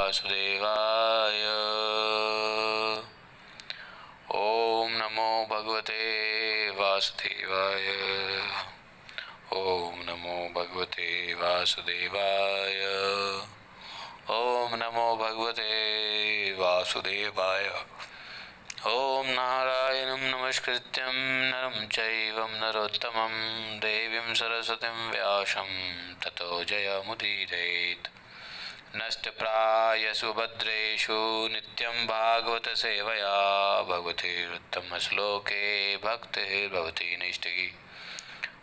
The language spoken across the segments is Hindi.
वासुदेवाय। ओम नमो भगवते वासुदेवाय। ओम नमो भगवते वासुदेवाय। ओम नमो भगवते वासुदेवाय। ओम नारायणं नमस्कृत्यं नरं चैव नरोत्तमं देवीं सरस्वतीं व्यासं ततो जयमुदीरयेत्। नष्टप्रायसु भद्रेषु नित्यं भागवत सेवया भगवतीरुत्तमश्लोके भक्तिर्भवति नैष्टिकी।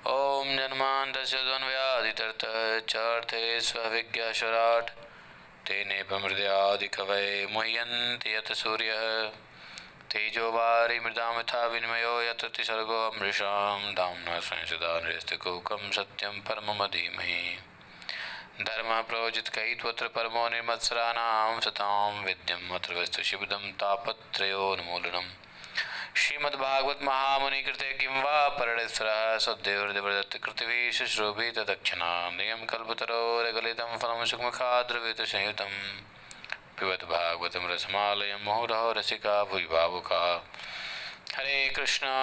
ॐ जन्मान्तस्य द्वन्द्वयादितरतश्चार्थे स्वविज्ञाशराट् तेने प्रमृद्यादिकवये मुह्यन्ति यत् सूर्यः तेजो वारिमृदां यथा विनिमयो यत्र त्रिसर्गो अमृषां दाम्ना स्वयं सदा नृस्तिकुकं सत्यं परमं धीमहि। धर्मः प्रोजितकैत्वत्र परमो निर्मत्सराणां सतां विद्यम् अत्र वस्तु शिवदं तापत्रयोन्मूलनम्। श्रीमद्भागवत महामुनि कृते किं वा परडेश्वरः सद्देवहृदयप्रदत्तकृतिभिः शुश्रूषितदक्षिणां कल्पतरोर्गलितं फलं सुखमुखाद्रवितसंयुतं पिबत भागवतं रसमालयं मुहुरहो रसिका भुवि भावुकाः। हरे कृष्णा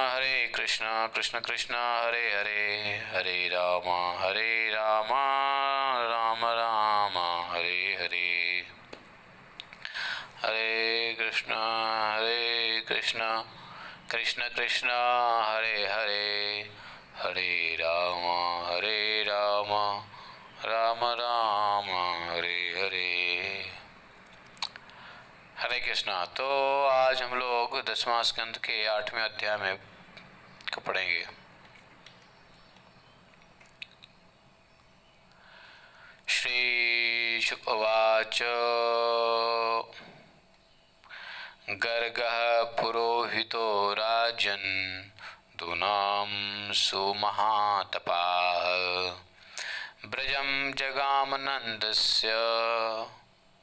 कृष्ण कृष्ण हरे हरे हरे राम राम राम हरे हरे। हरे कृष्णा कृष्ण कृष्ण हरे हरे हरे राम राम राम हरे हरे। हरे कृष्णा। तो आज हम लोग 10वां स्कंद के 8वें अध्याय में पढ़ेंगे। श्री शुक उवाच गर्गः पुरोहितो राजन् दूनां सुमहातपाः ब्रजं जगामनन्दस्य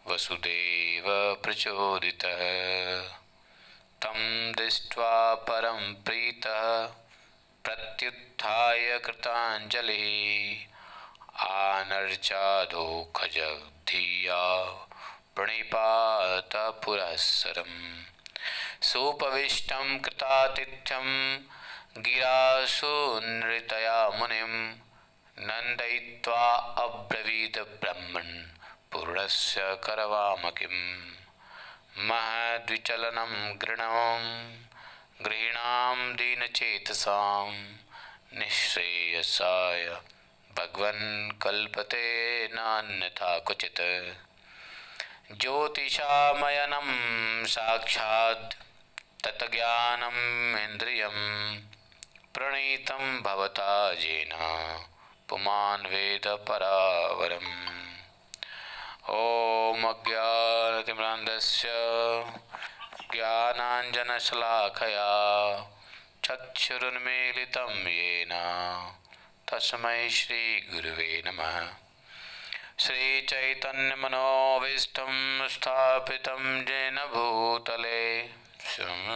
वसुदेव प्रचोदितः। तं दृष्ट्वा परं प्रीतः प्रत्युत्थाय कृताञ्जलिः आनर्चाधोखजगधिया प्रणिपात पुरःसरं। सुपविष्टं कृतातिथ्यं गिरासुनृतया मुनिं नन्दयित्वा अब्रवीत ब्रह्मन् पूर्णस्य करवामकिं। महद्विचलनं गृहीणां दीनचेतसां निःश्रेयसाय भगवन् कल्पते नान्यथा क्वचित्। ज्योतिषामयनं साक्षात् तत्ज्ञानम् इन्द्रियं प्रणीतं भवता येन पुमान् वेद परावरम्। ॐ अज्ञानतिमिरान्धस्य ज्ञानाञ्जनशलाखया चक्षुरुन्मीलितं येन तस्मै श्रीगुरुवे नमः। श्रीचैतन्यमनोभीष्टं स्थापितं येन भूतले स्वयं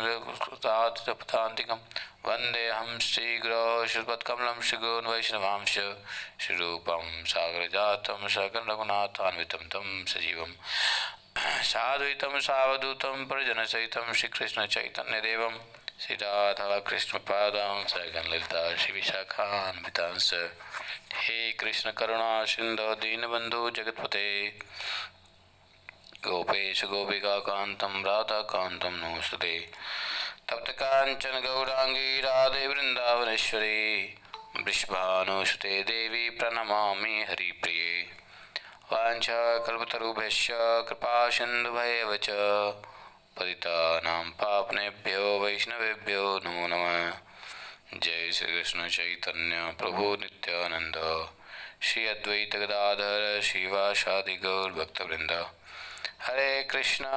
वन्देऽहं श्रीगुरो श्रीपत्कमलं श्रीगुरून् वैष्णवांश श्रीरूपं सागरजातं सकलरघुनाथान्वितं तं सजीवं साद्वैतं सावधूतं परिजनसहितं श्रीकृष्णचैतन्यदेवं श्रीराधाकृष्णपादां सगणललिता श्रीविशाखान्वितांश्च। हे कृष्ण करुणा सिन्धो दीनबन्धु जगत्पते गोपेश गोपिकान्तं राधाकान्तं नमोस्तुते। तप्त कांचन गौरांगी राधे वृंदावनेश्वरी वृषभानुसुते देवी प्रणमामि हरिप्रिये। वाञ्छाकल्पतरुभ्यश्च कृपा सिन्धुभ्येव च पतितानां पावनेभ्यो वैष्णवेभ्यो नमो नमः। जय श्री कृष्ण चैतन्य प्रभु नित्यानंद श्री अद्वैत गदाधर श्रीवासादि गौर भक्तवृंद। हरे कृष्णा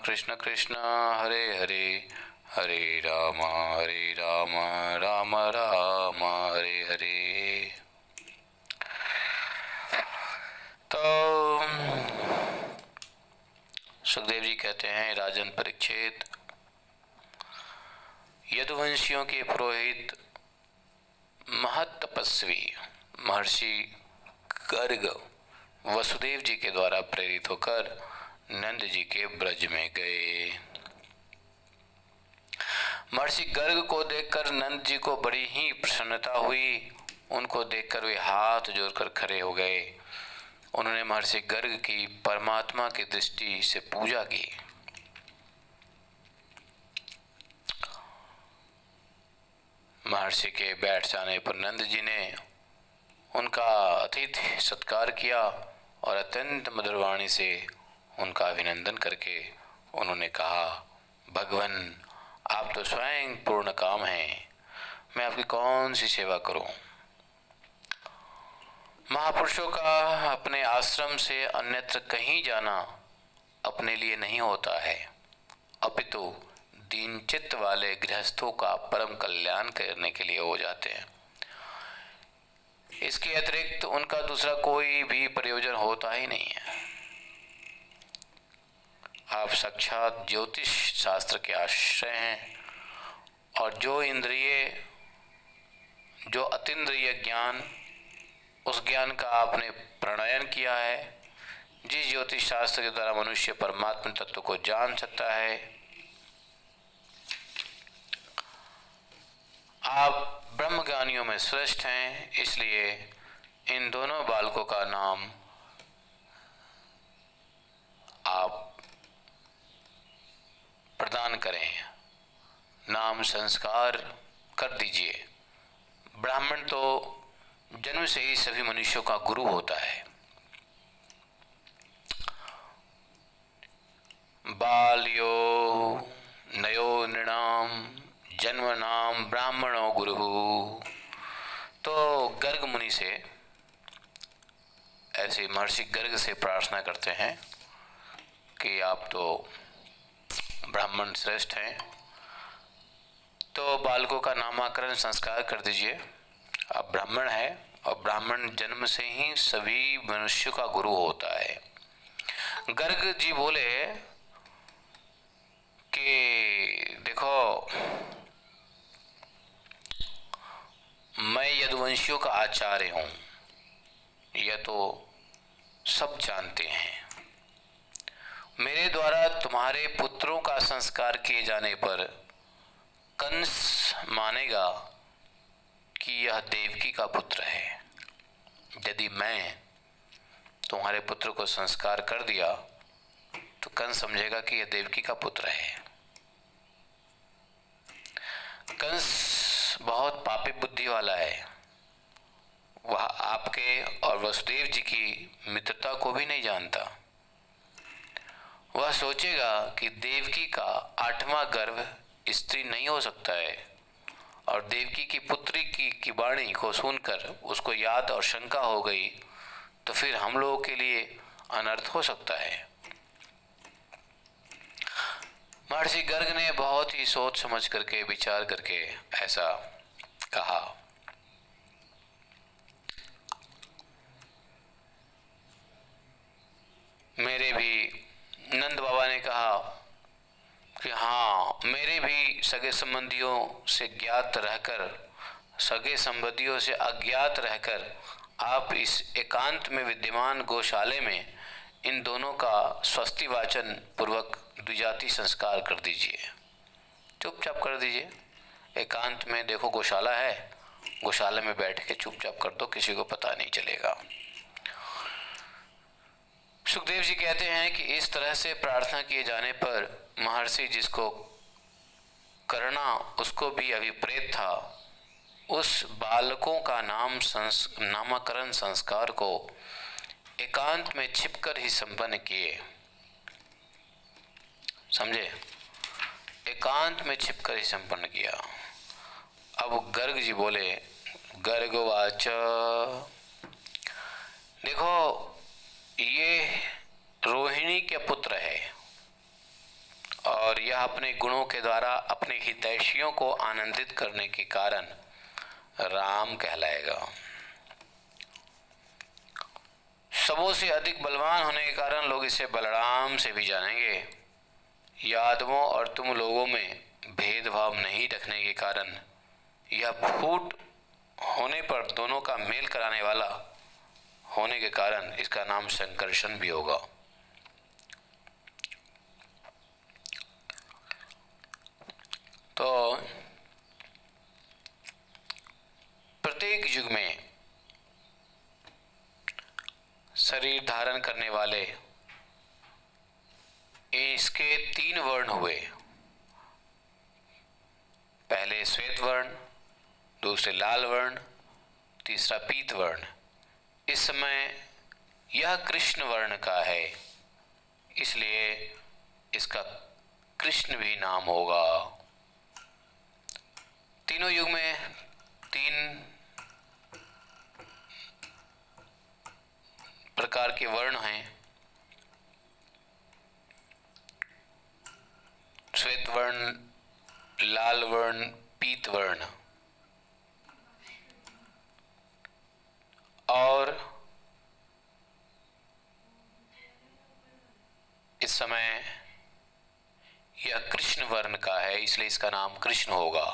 कृष्ण कृष्ण हरे हरे हरे राम राम राम हरे हरे। तो सुखदेव जी कहते हैं, राजन परीक्षित, यदुवंशियों के पुरोहित महत तपस्वी महर्षि गर्ग वसुदेव जी के द्वारा प्रेरित होकर नंद जी के ब्रज में गए। महर्षि गर्ग को देखकर नंद जी को बड़ी ही प्रसन्नता हुई। उनको देखकर वे हाथ जोड़कर खड़े हो गए। उन्होंने महर्षि गर्ग की परमात्मा की दृष्टि से पूजा की। महर्षि के बैठ जाने पर नंद जी ने उनका अतिथि सत्कार किया और अत्यंत मधुर वाणी से उनका अभिनंदन करके उन्होंने कहा, भगवन आप तो स्वयं पूर्ण काम हैं, मैं आपकी कौन सी सेवा करूं। महापुरुषों का अपने आश्रम से अन्यत्र कहीं जाना अपने लिए नहीं होता है, अपितु दीनचित्त वाले गृहस्थों का परम कल्याण करने के लिए हो जाते हैं। इसके अतिरिक्त उनका दूसरा कोई भी प्रयोजन होता ही नहीं है। आप साक्षात ज्योतिष शास्त्र के आश्रय हैं और जो अतीन्द्रिय ज्ञान, उस ज्ञान का आपने प्रणयन किया है। जिस ज्योतिष शास्त्र के द्वारा मनुष्य परमात्मा तत्व को जान सकता है, आप ब्रह्मज्ञानियों में श्रेष्ठ हैं। इसलिए इन दोनों बालकों का नाम आप प्रदान करें, नाम संस्कार कर दीजिए। ब्राह्मण तो जन्म से ही सभी मनुष्यों का गुरु होता है। बाल्यो नयो नृणाम जन्म नाम ब्राह्मणो गुरु। तो गर्ग मुनि से ऐसे महर्षि गर्ग से प्रार्थना करते हैं कि आप तो ब्राह्मण श्रेष्ठ हैं, तो बालकों का नामकरण संस्कार कर दीजिए। आप ब्राह्मण हैं और ब्राह्मण जन्म से ही सभी मनुष्यों का गुरु होता है। गर्ग जी बोले कि देखो, मैं यदुवंशियों का आचार्य हूं, यह तो सब जानते हैं। मेरे द्वारा तुम्हारे पुत्रों का संस्कार किए जाने पर कंस मानेगा कि यह देवकी का पुत्र है। यदि मैं तुम्हारे पुत्र को संस्कार कर दिया तो कंस समझेगा कि यह देवकी का पुत्र है। कंस बहुत पापी बुद्धि वाला है। वह आपके और वसुदेव जी की मित्रता को भी नहीं जानता। वह सोचेगा कि देवकी का 8वां गर्भ स्त्री नहीं हो सकता है, और देवकी की पुत्री की वाणी को सुनकर उसको याद और शंका हो गई तो फिर हम लोगों के लिए अनर्थ हो सकता है। महर्षि गर्ग ने बहुत ही सोच समझ करके विचार करके ऐसा कहा। मेरे भी नंद बाबा ने कहा कि हाँ, मेरे भी सगे संबंधियों से ज्ञात रहकर, सगे संबंधियों से अज्ञात रहकर आप इस एकांत में विद्यमान गौशाले में इन दोनों का स्वस्ति वाचन पूर्वक द्विजाति संस्कार कर दीजिए। चुपचाप कर दीजिए। एकांत में देखो गौशाला है, गौशाला में बैठ के चुपचाप कर दो, किसी को पता नहीं चलेगा। सुखदेव जी कहते हैं कि इस तरह से प्रार्थना किए जाने पर महर्षि जिसको करना उसको भी अभिप्रेत था, उस बालकों का नामकरण संस्कार को एकांत में छिपकर ही संपन्न किए। समझे? एकांत में छिपकर ही संपन्न किया। अब गर्ग जी बोले, गर्गवाच, देखो ये रोहिणी के पुत्र है और यह अपने गुणों के द्वारा अपने हितैषियों को आनंदित करने के कारण राम कहलाएगा। सबों से अधिक बलवान होने के कारण लोग इसे बलराम से भी जानेंगे। यादवों और तुम लोगों में भेदभाव नहीं रखने के कारण यह फूट होने पर दोनों का मेल कराने वाला होने के कारण इसका नाम संकर्षण भी होगा। तो प्रत्येक युग में शरीर धारण करने वाले इसके 3 वर्ण हुए। पहले श्वेत वर्ण, दूसरे लाल वर्ण, तीसरा पीत वर्ण। इस समय यह कृष्ण वर्ण का है, इसलिए इसका कृष्ण भी नाम होगा। तीनों युग में 3 प्रकार के वर्ण हैं। श्वेत वर्ण, लाल वर्ण, पीत वर्ण। और इस समय यह कृष्ण वर्ण का है, इसलिए इसका नाम कृष्ण होगा।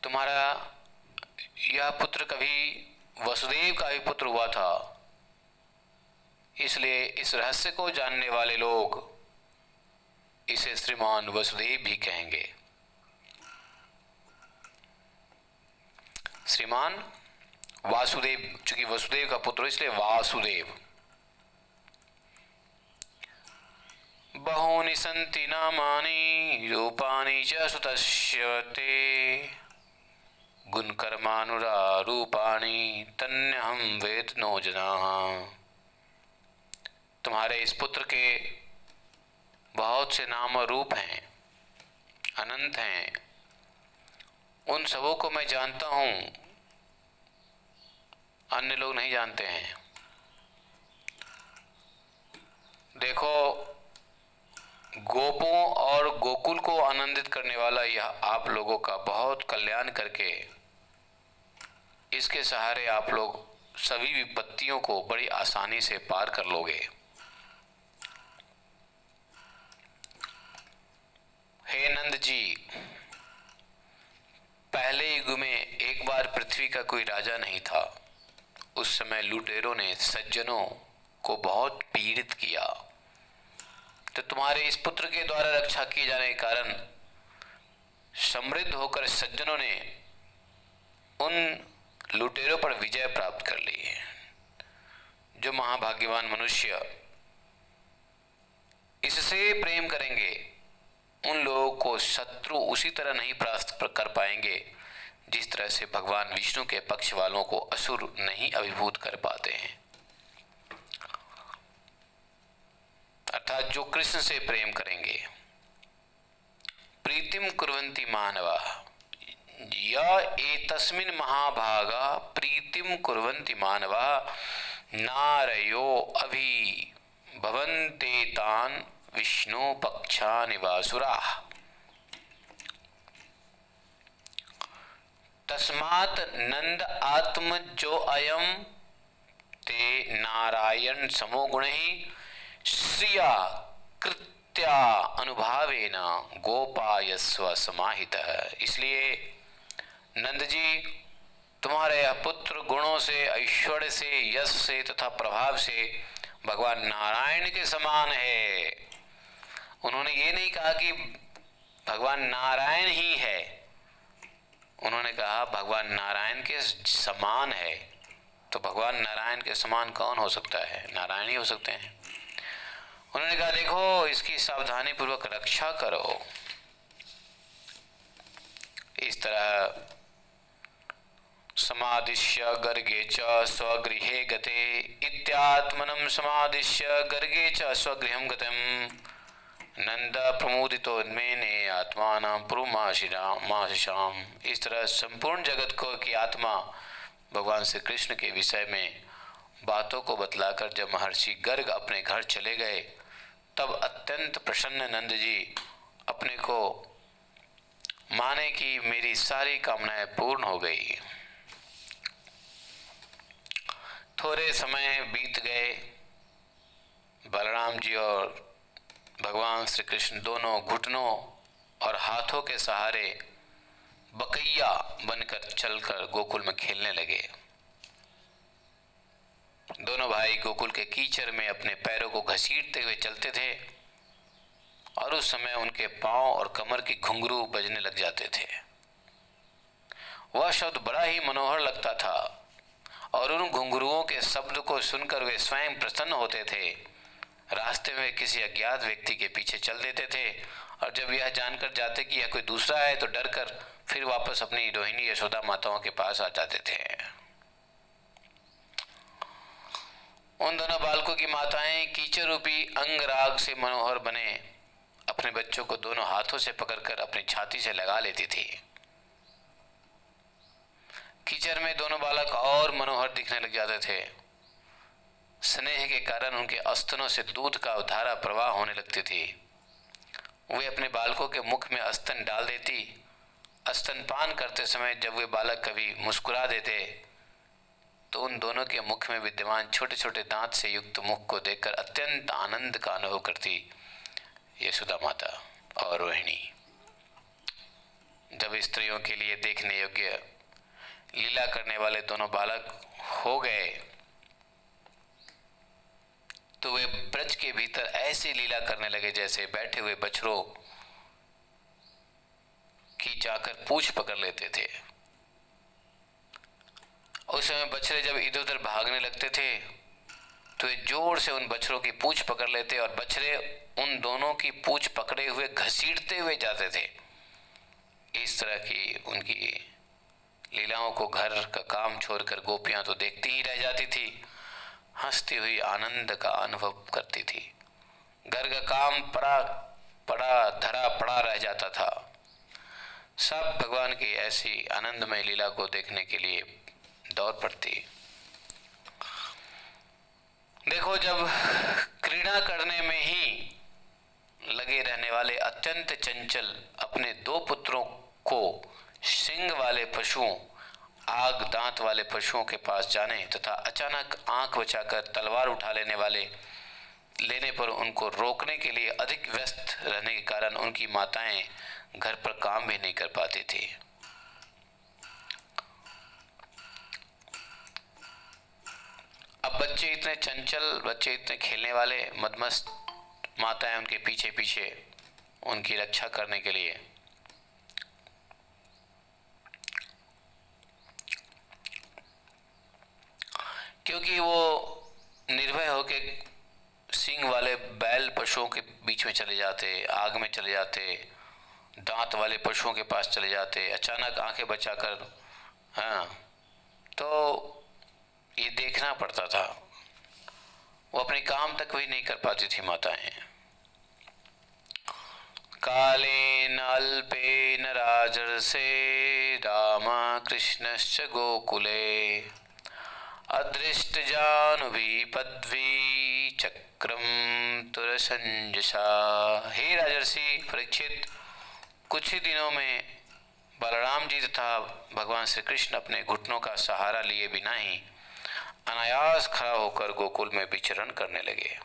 तुम्हारा यह पुत्र कभी वसुदेव का भी पुत्र हुआ था, इसलिए इस रहस्य को जानने वाले लोग इसे श्रीमान वसुदेव भी कहेंगे। श्रीमान वासुदेव, चूंकि वसुदेव का पुत्र इसलिए वासुदेव। बहूनि सन्ति नामानि रूपाणि च सुतस्य ते गुणकर्मानुरूपाणि तन्यहं वेद नो जनाः। तुम्हारे इस पुत्र के बहुत से नाम और रूप हैं, अनंत हैं, उन सबों को मैं जानता हूं, अन्य लोग नहीं जानते हैं। देखो, गोपों और गोकुल को आनंदित करने वाला यह आप लोगों का बहुत कल्याण करके इसके सहारे आप लोग सभी विपत्तियों को बड़ी आसानी से पार कर लोगे। हे नंद जी, पहले युग में एक बार पृथ्वी का कोई राजा नहीं था। उस समय लुटेरों ने सज्जनों को बहुत पीड़ित किया, तो तुम्हारे इस पुत्र के द्वारा रक्षा किए जाने के कारण समृद्ध होकर सज्जनों ने उन लुटेरों पर विजय प्राप्त कर ली है। जो महाभाग्यवान मनुष्य इससे प्रेम करेंगे, उन लोगों को शत्रु उसी तरह नहीं प्राप्त कर पाएंगे जिस तरह से भगवान विष्णु के पक्ष वालों को असुर नहीं अभिभूत कर पाते हैं। अर्थात जो कृष्ण से प्रेम करेंगे। प्रीतिम कुर्वन्ति मानवा या एतस्मिन् महाभागा प्रीतिम कुर्वन्ति मानवा नारयो अभि भवन्ते तान् विष्णु पक्षा निवासुराः। तस्मात् नंद आत्म जो अयम ते नारायण समो गुणहि श्रिया कृत्या अनुभावेन गोपायस्व समाहितः। इसलिए नंद जी, तुम्हारे यह पुत्र गुणों से, ऐश्वर्य से, यश से तथा प्रभाव से भगवान नारायण के समान है। उन्होंने ये नहीं कहा कि भगवान नारायण ही है, उन्होंने कहा भगवान नारायण के समान है। तो भगवान नारायण के समान कौन हो सकता है? नारायण ही हो सकते हैं। उन्होंने कहा देखो, इसकी सावधानी पूर्वक रक्षा करो। इस तरह समादिश्य गर्गे च स्वगृहे गते इत्यात्मनं समादिश्य गर्गे च स्वगृहं गतं नंद प्रमुदितो मेने आत्मानां पुरुमाशिषाम। इस तरह संपूर्ण जगत को की आत्मा भगवान श्री कृष्ण के विषय में बातों को बतलाकर जब महर्षि गर्ग अपने घर चले गए, तब अत्यंत प्रसन्न नंद जी अपने को माने कि मेरी सारी कामनाएं पूर्ण हो गई। थोड़े समय बीत गए। बलराम जी और भगवान श्री कृष्ण दोनों घुटनों और हाथों के सहारे बकैया बनकर चलकर गोकुल में खेलने लगे। दोनों भाई गोकुल के कीचड़ में अपने पैरों को घसीटते हुए चलते थे और उस समय उनके पांव और कमर की घुंघरू बजने लग जाते थे। वह शब्द बड़ा ही मनोहर लगता था और उन घुंघरुओं के शब्द को सुनकर वे स्वयं प्रसन्न होते थे। रास्ते में किसी अज्ञात व्यक्ति के पीछे चल देते थे और जब यह जानकर जाते कि यह कोई दूसरा है तो डरकर फिर वापस अपनी रोहिणी यशोदा माताओं के पास आ जाते थे। उन दोनों बालकों की माताएं कीचड़ रूपी अंगराग से मनोहर बने अपने बच्चों को दोनों हाथों से पकड़कर अपनी छाती से लगा लेती थी। कीचड़ में दोनों बालक और मनोहर दिखने लग जाते थे। स्नेह के कारण उनके स्तनों से दूध का धारा प्रवाह होने लगती थी। वे अपने बालकों के मुख में स्तन डाल देती। स्तनपान करते समय जब वे बालक कभी मुस्कुरा देते तो उन दोनों के मुख में विद्यमान छोटे छोटे दांत से युक्त मुख को देखकर अत्यंत आनंद का अनुभव करती यशोदा माता और रोहिणी। जब स्त्रियों के लिए देखने योग्य लीला करने वाले दोनों बालक हो गए तो वे ब्रज के भीतर ऐसी लीला करने लगे जैसे बैठे हुए बछड़ों की जाकर पूंछ पकड़ लेते थे। उस समय बछड़े जब इधर उधर भागने लगते थे तो वे जोर से उन बछड़ों की पूंछ पकड़ लेते और बछड़े उन दोनों की पूंछ पकड़े हुए घसीटते हुए जाते थे। इस तरह की उनकी लीलाओं को घर का काम छोड़कर गोपियां तो देखती ही रह जाती थी, हंसती हुई आनंद का अनुभव करती थी। घर का काम धरा पड़ा रह जाता था। सब भगवान की ऐसी आनंदमय लीला को देखने के लिए दौड़ पड़ती। देखो, जब क्रीड़ा करने में ही लगे रहने वाले अत्यंत चंचल अपने दो पुत्रों को सिंग वाले पशुओं, आग दांत वाले पशुओं के पास जाने तथा अचानक आंख बचाकर तलवार उठा लेने पर उनको रोकने के लिए अधिक व्यस्त रहने के कारण उनकी माताएं घर पर काम भी नहीं कर पाती थी। अब बच्चे इतने चंचल, बच्चे इतने खेलने वाले, मदमस्त माताएं उनके पीछे पीछे उनकी रक्षा करने के लिए क्योंकि वो निर्भय होके सींग वाले बैल पशुओं के बीच में चले जाते, आग में चले जाते, दांत वाले पशुओं के पास चले जाते, अचानक आंखें बचाकर, तो ये देखना पड़ता था। वो अपने काम तक भी नहीं कर पाती थी माताएं। कालेन अल्पेन राजर्षे राम कृष्णश्च गोकुले अदृष्ट जानुभी पद्वी चक्रम तुरसंजसा। हे राजर्षि परीक्षित, कुछ ही दिनों में बलराम जी तथा भगवान श्री कृष्ण अपने घुटनों का सहारा लिए बिना ही अनायास खड़ा होकर गोकुल में विचरण करने लगे।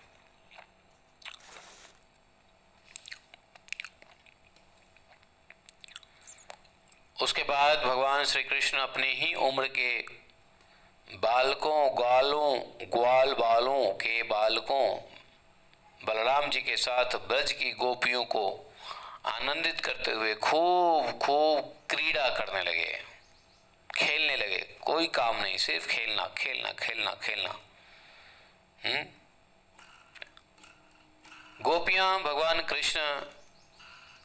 उसके बाद भगवान श्री कृष्ण अपनी ही उम्र के ग्वाल बालों के बालकों बलराम जी के साथ ब्रज की गोपियों को आनंदित करते हुए खूब क्रीड़ा करने लगे, खेलने लगे। कोई काम नहीं, सिर्फ खेलना खेलना खेलना खेलना। गोपियां भगवान कृष्ण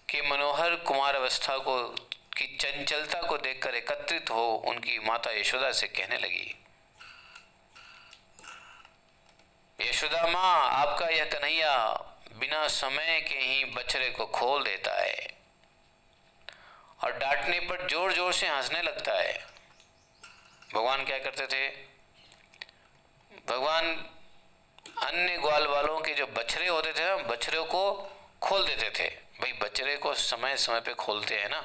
के मनोहर कुमार अवस्था को की चंचलता को देखकर एकत्रित हो उनकी माता यशोदा से कहने लगी, यशोदा माँ, आपका यह कन्हैया बिना समय के ही बछड़े को खोल देता है और डांटने पर जोर जोर से हंसने लगता है। भगवान क्या करते थे? भगवान अन्य ग्वाल वालों के जो बछड़े होते थे ना, बछड़ों को खोल देते थे। भाई बछड़े को समय समय पे खोलते हैं ना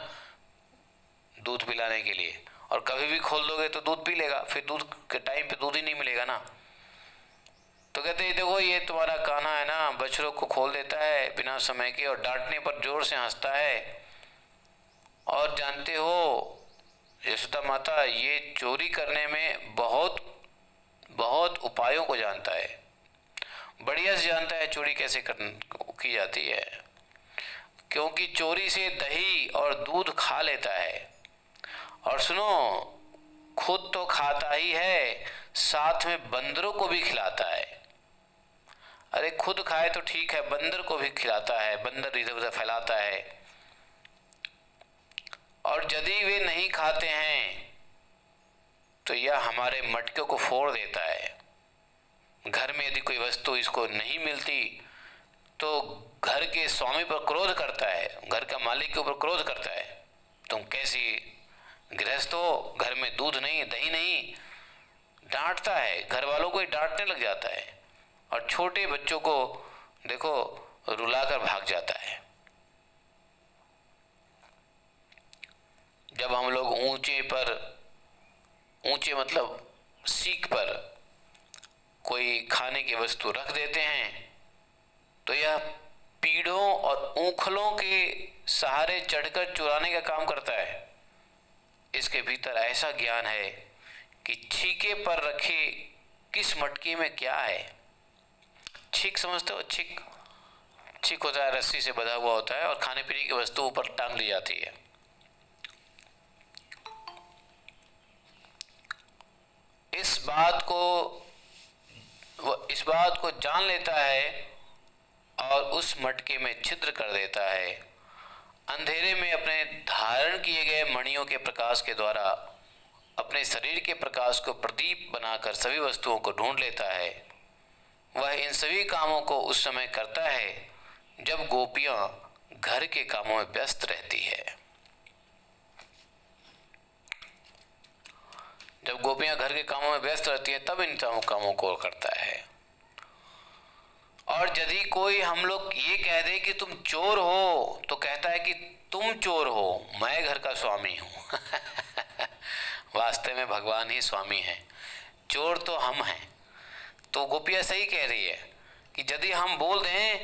दूध पिलाने के लिए, और कभी भी खोल दोगे तो दूध पी लेगा, फिर दूध के टाइम पे दूध ही नहीं मिलेगा ना। तो कहते हैं देखो ये तुम्हारा कान्हा है ना, बछड़ों को खोल देता है बिना समय के और डांटने पर जोर से हंसता है और जानते हो यशोदा माता ये चोरी करने में बहुत बहुत उपायों को जानता है, बढ़िया से जानता है चोरी कैसे की जाती है, क्योंकि चोरी से दही और दूध खा लेता है। और सुनो, खुद तो खाता ही है, साथ में बंदरों को भी खिलाता है। अरे खुद खाए तो ठीक है, बंदर को भी खिलाता है, बंदर इधर उधर फैलाता है। और यदि वे नहीं खाते हैं तो यह हमारे मटके को फोड़ देता है। घर में यदि कोई वस्तु इसको नहीं मिलती तो घर के स्वामी पर क्रोध करता है, घर का मालिक के ऊपर क्रोध करता है, तुम कैसी गृहस्थ हो, घर में दूध नहीं दही नहीं, डांटता है, घर वालों को ही डांटने लग जाता है। और छोटे बच्चों को देखो रुलाकर भाग जाता है। जब हम लोग ऊंचे मतलब सीख पर कोई खाने की वस्तु रख देते हैं तो यह पीढ़ों और ऊखलों के सहारे चढ़कर चुराने का काम करता है। इसके भीतर ऐसा ज्ञान है कि छीके पर रखे किस मटके में क्या है। छीक समझते हो? छीक होता है, रस्सी से बंधा हुआ होता है और खाने पीने की वस्तु ऊपर टांग ली जाती है। इस बात को जान लेता है और उस मटके में छिद्र कर देता है। अंधेरे में अपने धारण किए गए मणियों के प्रकाश के द्वारा अपने शरीर के प्रकाश को प्रदीप बनाकर सभी वस्तुओं को ढूंढ लेता है। वह इन सभी कामों को उस समय करता है जब गोपियां घर के कामों में व्यस्त रहती है। जब गोपियां घर के कामों में व्यस्त रहती है तब इन कामों को करता है। और यदि कोई हम लोग ये कह दे कि तुम चोर हो तो कहता है कि तुम चोर हो, मैं घर का स्वामी हूं। वास्तव में भगवान ही स्वामी हैं, चोर तो हम हैं। तो गोपियां सही कह रही है कि यदि हम बोल दें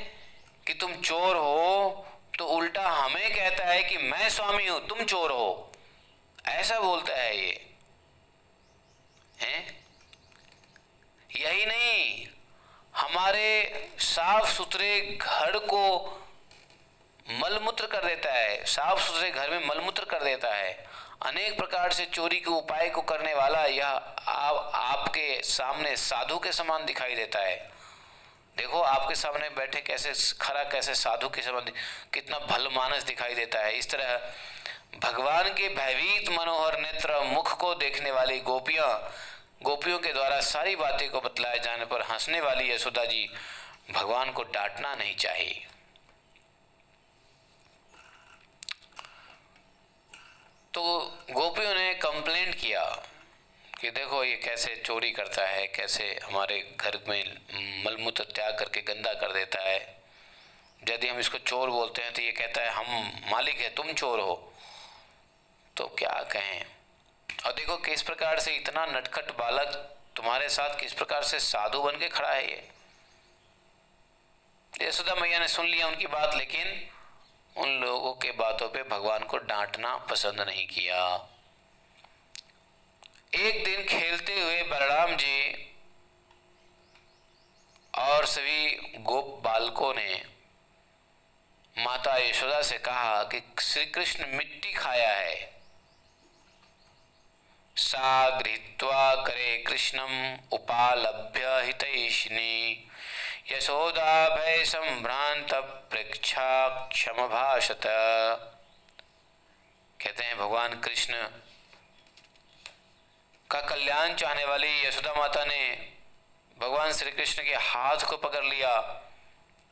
कि तुम चोर हो तो उल्टा हमें कहता है कि मैं स्वामी हूं, तुम चोर हो, ऐसा बोलता है ये हैं। यही नहीं, हमारे साफ सुथरे घर को मलमूत्र कर देता है, साफ सुथरे घर में मलमूत्र कर देता है। अनेक प्रकार से चोरी के उपाय को करने वाला यह आपके सामने साधु के समान दिखाई देता है। देखो आपके सामने बैठे कैसे खड़ा, कैसे साधु के समान, कितना भलमानस दिखाई देता है। इस तरह भगवान के भयभीत मनोहर नेत्र मुख को देखने वाली गोपियों के द्वारा सारी बातें को बतलाए जाने पर हंसने वाली यशोदा जी भगवान को डांटना नहीं चाहिए। तो गोपियों ने कंप्लेंट किया कि देखो ये कैसे चोरी करता है, कैसे हमारे घर में मलमूत्र त्याग करके गंदा कर देता है। यदि हम इसको चोर बोलते हैं तो ये कहता है हम मालिक है, तुम चोर हो। तो क्या कहें। और देखो किस प्रकार से इतना नटखट बालक तुम्हारे साथ किस प्रकार से साधु बन के खड़ा है। ये यशोदा मैया ने सुन लिया उनकी बात, लेकिन उन लोगों के बातों पे भगवान को डांटना पसंद नहीं किया। एक दिन खेलते हुए बलराम जी और सभी गोप बालकों ने माता यशोदा से कहा कि श्री कृष्ण मिट्टी खाया है। सा गृहीत्वा करे कृष्णम उपालभ्य हितैषिणी यशोदा भय संभ्रांत पृच्छा क्षम भाषत। कहते हैं भगवान कृष्ण का कल्याण चाहने वाली यशोदा माता ने भगवान श्री कृष्ण के हाथ को पकड़ लिया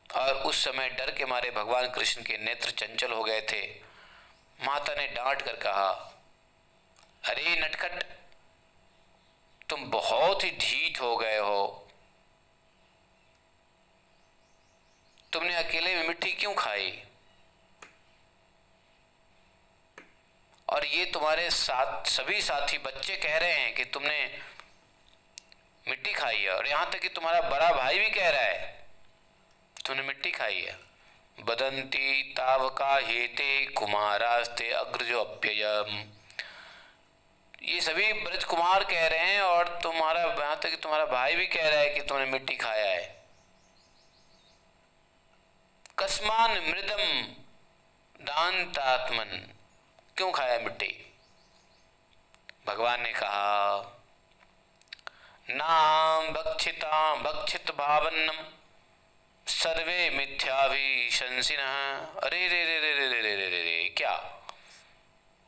और उस समय डर के मारे भगवान कृष्ण के नेत्र चंचल हो गए थे। माता ने डांट कर कहा, अरे नटखट, तुम बहुत ही ढीठ हो गए हो, तुमने अकेले में मिट्टी क्यों खाई? और ये तुम्हारे साथ सभी साथी बच्चे कह रहे हैं कि तुमने मिट्टी खाई है, और यहां तक कि तुम्हारा बड़ा भाई भी कह रहा है तुमने मिट्टी खाई है। बदंती तावका हेते कुमारास्ते अग्रजो अप्ययम। ये सभी ब्रज कुमार कह रहे हैं और तुम्हारा, यहाँ तक कि तुम्हारा भाई भी कह रहा है कि तुमने मिट्टी खाया है। कस्मान मृदम दांतात्मन, क्यों खाया मिट्टी? भगवान ने कहा नाम भक्षित भावन्नम सर्वे मिथ्याभिशंसिनः। अरे रे रे रे रे रे रे रे रे, क्या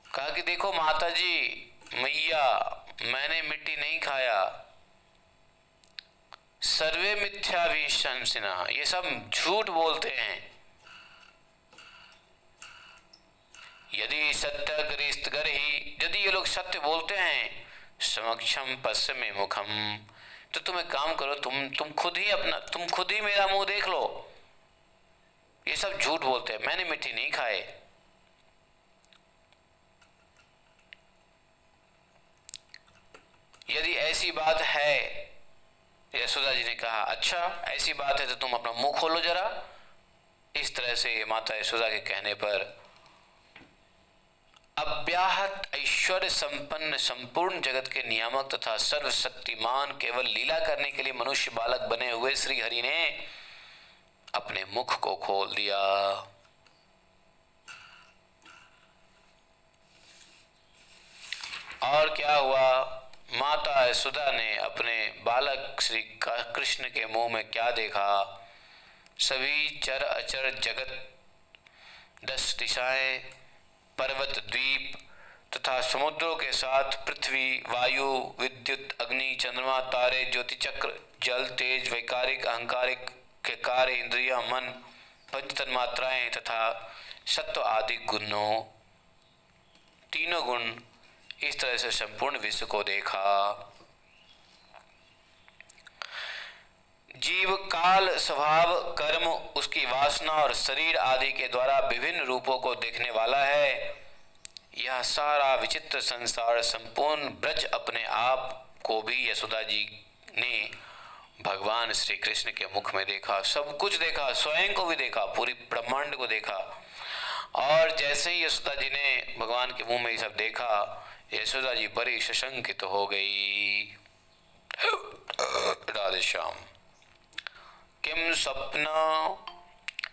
कहा कि देखो माता जी, मैया, मैंने मिट्टी नहीं खाया। सर्वे मिथ्याभिशंसिनः, ये सब झूठ बोलते हैं। यदि सत्यग्रस्तगर ही, यदि ये लोग सत्य बोलते हैं, समक्षम पश्चिमे मुखम, तो तुम एक काम करो, तुम खुद ही मेरा मुंह देख लो। ये सब झूठ बोलते हैं, मैंने मिट्टी नहीं खाए। यदि ऐसी बात है, यशोदा जी ने कहा अच्छा ऐसी बात है तो तुम अपना मुंह खोलो जरा। इस तरह से माता यशोदा के कहने पर अव्याहत ऐश्वर्य संपन्न संपूर्ण जगत के नियामक तथा सर्वशक्तिमान केवल लीला करने के लिए मनुष्य बालक बने हुए श्री हरि ने अपने मुख को खोल दिया। और क्या हुआ? माता यशोदा ने अपने बालक श्री कृष्ण के मुंह में क्या देखा? सभी चर अचर जगत, 10 दिशाएं, पर्वत, द्वीप तथा समुद्रों के साथ पृथ्वी, वायु, विद्युत, अग्नि, चंद्रमा, तारे, ज्योति चक्र, जल, तेज, वैकारिक, अहंकारिक के कार्य, इंद्रिया, मन, पंच तन्मात्राएं तथा सत्व आदि गुणों, तीनों गुण, इस तरह से संपूर्ण विश्व को देखा। जीव काल, स्वभाव, कर्म, उसकी वासना और शरीर आदि के द्वारा विभिन्न रूपों को देखने वाला है। यह सारा विचित्र संसार, संपूर्ण ब्रज अपने आप को भी यशोदा जी ने भगवान श्री कृष्ण के मुख में देखा। सब कुछ देखा, स्वयं को भी देखा, पूरी ब्रह्मांड को देखा। और जैसे ही यशोदा जी ने भगवान के मुंह में ये सब देखा, यशोदा जी बड़ी सशंकित हो गई। राधे श्याम। किम स्वप्न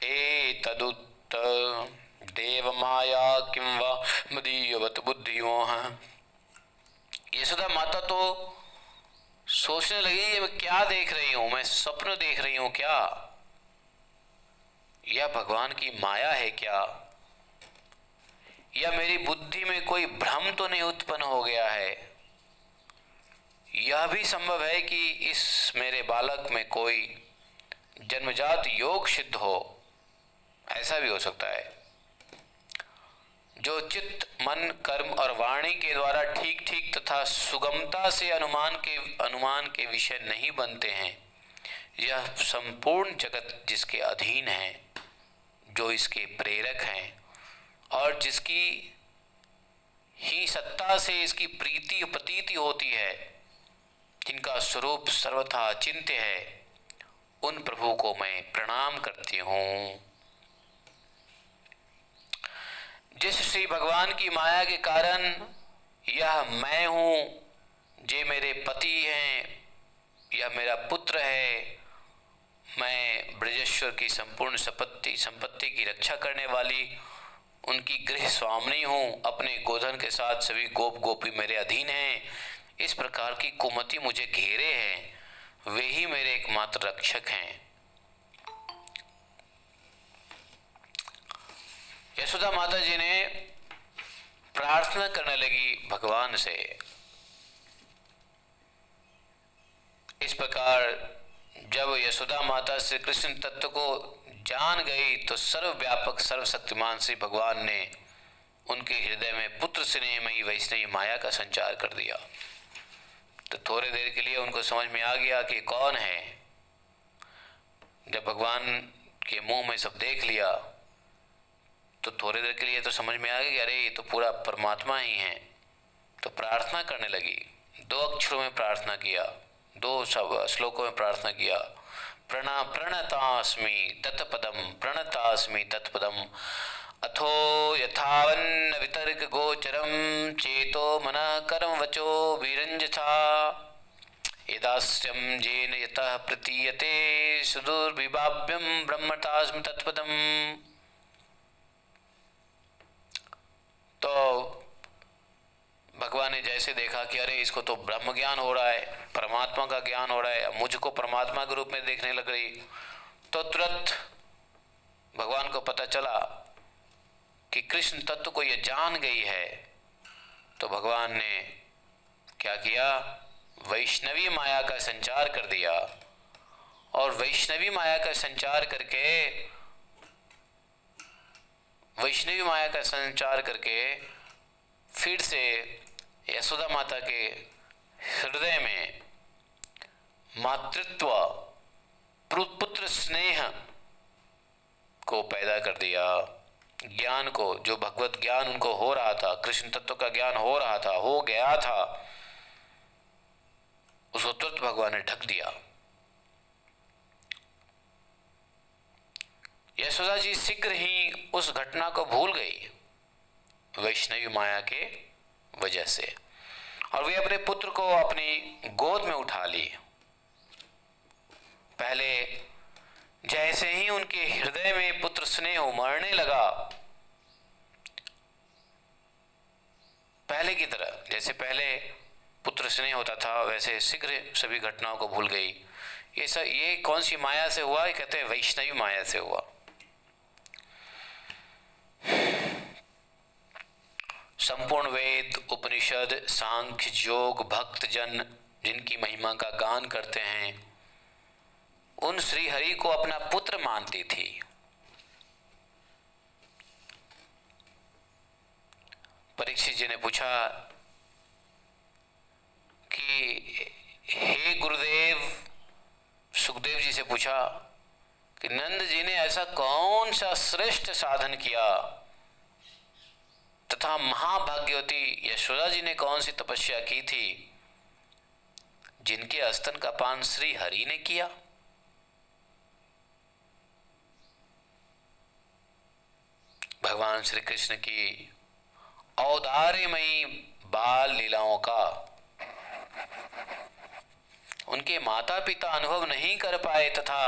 एतदुत देव माया किम वा मदीयवत बुद्धिमोह। यशोदा माता तो सोचने लगी ये मैं क्या देख रही हूं, मैं स्वप्न देख रही हूं क्या? यह भगवान की माया है क्या? या मेरी बुद्धि में कोई भ्रम तो नहीं उत्पन्न हो गया है? यह भी संभव है कि इस मेरे बालक में कोई जन्मजात योग सिद्ध हो, ऐसा भी हो सकता है। जो चित्त, मन, कर्म और वाणी के द्वारा ठीक ठीक तथा सुगमता से अनुमान के विषय नहीं बनते हैं, यह संपूर्ण जगत जिसके अधीन है, जो इसके प्रेरक हैं और जिसकी ही सत्ता से इसकी प्रीति प्रतीति होती है, जिनका स्वरूप सर्वथा अचिंत्य है, उन प्रभु को मैं प्रणाम करती हूँ। जिस श्री भगवान की माया के कारण यह मैं हूँ, ये मेरे पति हैं, यह मेरा पुत्र है, मैं ब्रजेश्वर की संपूर्ण संपत्ति की रक्षा करने वाली उनकी गृह स्वामिनी हूँ, अपने गोधन के साथ सभी गोप गोपी मेरे अधीन हैं। इस प्रकार की कुमति मुझे घेरे हैं, वे ही मेरे एकमात्र रक्षक हैं। यशोदा माता जी ने प्रार्थना करने लगी भगवान से। इस प्रकार जब यशोदा माता श्री कृष्ण तत्व को जान गई तो सर्वव्यापक सर्वशक्तिमान श्री भगवान ने उनके हृदय में पुत्र स्नेहमयी वैष्णवी माया का संचार कर दिया। तो थोड़ी देर के लिए उनको समझ में आ गया कि कौन है। जब भगवान के मुंह में सब देख लिया तो थोड़ी देर के लिए तो समझ में आ गया कि अरे ये तो पूरा परमात्मा ही है। तो प्रार्थना करने लगी, 2 अक्षरों में प्रार्थना किया, 2 श्लोकों में प्रार्थना किया, प्रणतास्मि तत्पदम, प्रणतास्मि तत्पदम, अथो यथावन्न वितर्क गोचरम चेतो मनः कर्म वचो विरंजथा यदास्यम जेन यतः प्रतीयते सुदुर्विभाव्यम ब्रह्मतास्मि तत्पदम। तो भगवान ने जैसे देखा कि अरे इसको तो ब्रह्म ज्ञान हो रहा है, परमात्मा का ज्ञान हो रहा है, मुझको परमात्मा के रूप में देखने लग रही, तो तुरंत भगवान को पता चला कि कृष्ण तत्व को ये जान गई है। तो भगवान ने क्या किया, वैष्णवी माया का संचार कर दिया, और वैष्णवी माया का संचार करके, वैष्णवी माया का संचार करके फिर से यशोदा माता के हृदय में मातृत्व, पुत्र स्नेह को पैदा कर दिया। ज्ञान को, जो भगवत ज्ञान उनको हो रहा था, कृष्ण तत्व का ज्ञान हो रहा था, हो गया था, उसको तुरंत भगवान ने ढक दिया। यशोदा जी शीघ्र ही उस घटना को भूल गई वैष्णवी माया के वजह से, और वे अपने पुत्र को अपनी गोद में उठा ली। पहले जैसे ही उनके हृदय में पुत्र स्नेह उमड़ने लगा, पहले की तरह, जैसे पहले पुत्र स्नेह होता था, वैसे शीघ्र सभी घटनाओं को भूल गई। ये कौन सी माया से हुआ? ये कहते हैं वैष्णवी माया से हुआ। संपूर्ण वेद, उपनिषद, सांख्य, योग, भक्त जन जिनकी महिमा का गान करते हैं, उन श्री हरि को अपना पुत्र मानती थी। परीक्षित जी ने पूछा कि हे गुरुदेव, सुखदेव जी से पूछा कि नंद जी ने ऐसा कौन सा श्रेष्ठ साधन किया, तथा महाभाग्यवती यशोदा जी ने कौन सी तपस्या की थी जिनके स्तन का पान श्री हरि ने किया। भगवान श्री कृष्ण की औदार्यमयी बाल लीलाओं का उनके माता पिता अनुभव नहीं कर पाए, तथा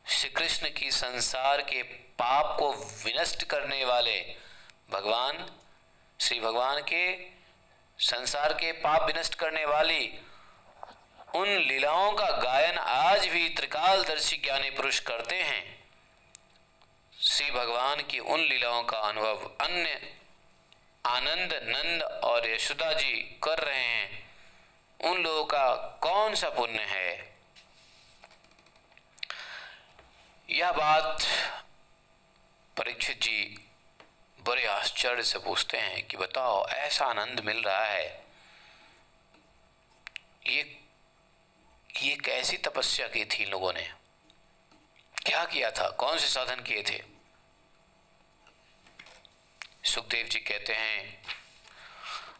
श्री कृष्ण की संसार के पाप को विनष्ट करने वाले भगवान, श्री भगवान के संसार के पाप विनष्ट करने वाली उन लीलाओं का गायन आज भी त्रिकालदर्शी ज्ञानी पुरुष करते हैं। श्री भगवान की उन लीलाओं का अनुभव अन्य आनंद, नंद और यशोदा जी कर रहे हैं, उन लोगों का कौन सा पुण्य है? यह बात परीक्षित जी बड़े आश्चर्य से पूछते हैं कि बताओ, ऐसा आनंद मिल रहा है, ये कैसी तपस्या की थी इन लोगों ने, क्या किया था, कौन से साधन किए थे? सुखदेव जी कहते हैं,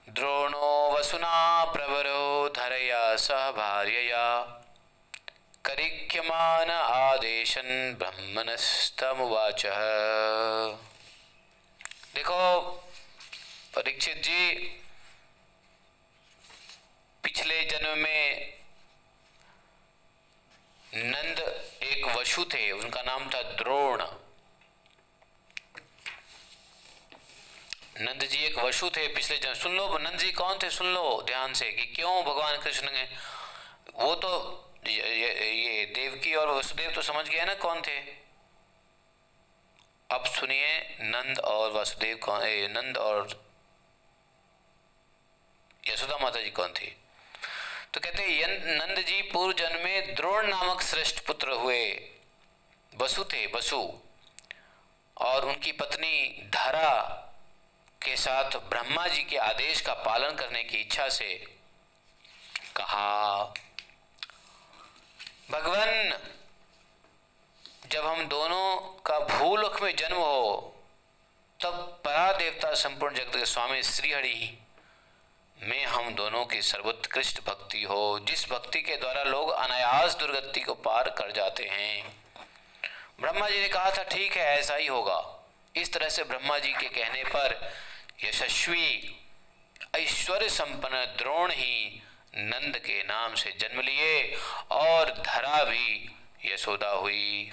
द्रोणो वसुना प्रवरो धरया सह भार्यया करिक्यमान आदेशन ब्रह्मणस्तमुवाच। देखो परीक्षित जी, पिछले जन्म में नंद एक वसु थे, उनका नाम था द्रोण। नंद जी एक वसु थे पिछले जन्म। सुन लो नंद जी कौन थे, सुन लो ध्यान से कि क्यों भगवान कृष्ण ने, वो तो ये देवकी और वसुदेव तो समझ गया ना कौन थे। अब सुनिए नंद और वसुदेव कौन, नंद और यशोदा माता जी कौन थी। तो कहते हैं नंद जी पूर्व जन्म में द्रोण नामक श्रेष्ठ पुत्र हुए, वसु थे, वसु, और उनकी पत्नी धरा के साथ ब्रह्मा जी के आदेश का पालन करने की इच्छा से कहा, भगवान जब हम दोनों का भूलोक में जन्म हो, तब परा देवता संपूर्ण जगत के स्वामी श्रीहरि में हम दोनों की सर्वोत्कृष्ट भक्ति हो, जिस भक्ति के द्वारा लोग अनायास दुर्गति को पार कर जाते हैं। ब्रह्मा जी ने कहा था ठीक है ऐसा ही होगा। इस तरह से ब्रह्मा जी के कहने पर यशस्वी ऐश्वर्य संपन्न द्रोण ही नंद के नाम से जन्म लिए और धरा भी यशोदा हुई।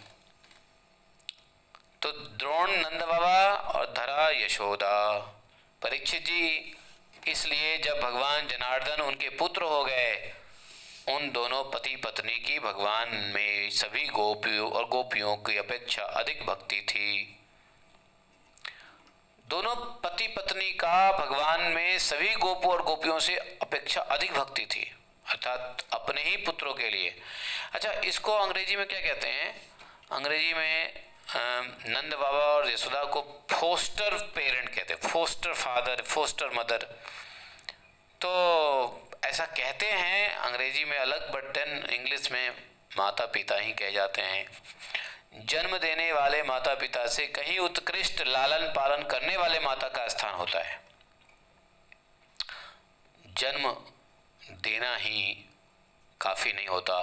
तो द्रोण नंद बाबा और धरा यशोदा। परीक्षित जी, इसलिए जब भगवान जनार्दन उनके पुत्र हो गए, उन दोनों पति पत्नी की भगवान में सभी गोपियों और गोपियों की अपेक्षा अधिक भक्ति थी। दोनों पति पत्नी का भगवान में सभी गोपों और गोपियों से अपेक्षा अधिक भक्ति थी, अर्थात अपने ही पुत्रों के लिए। अच्छा, इसको अंग्रेजी में क्या कहते हैं? अंग्रेजी में नंद बाबा और यशोदा को फोस्टर पेरेंट कहते हैं, फोस्टर फादर, फोस्टर मदर। तो ऐसा कहते हैं अंग्रेजी में अलग, बट देन इंग्लिश में माता पिता ही कहे जाते हैं। जन्म देने वाले माता पिता से कहीं उत्कृष्ट लालन पालन करने वाले माता का स्थान होता है। जन्म देना ही काफी नहीं होता।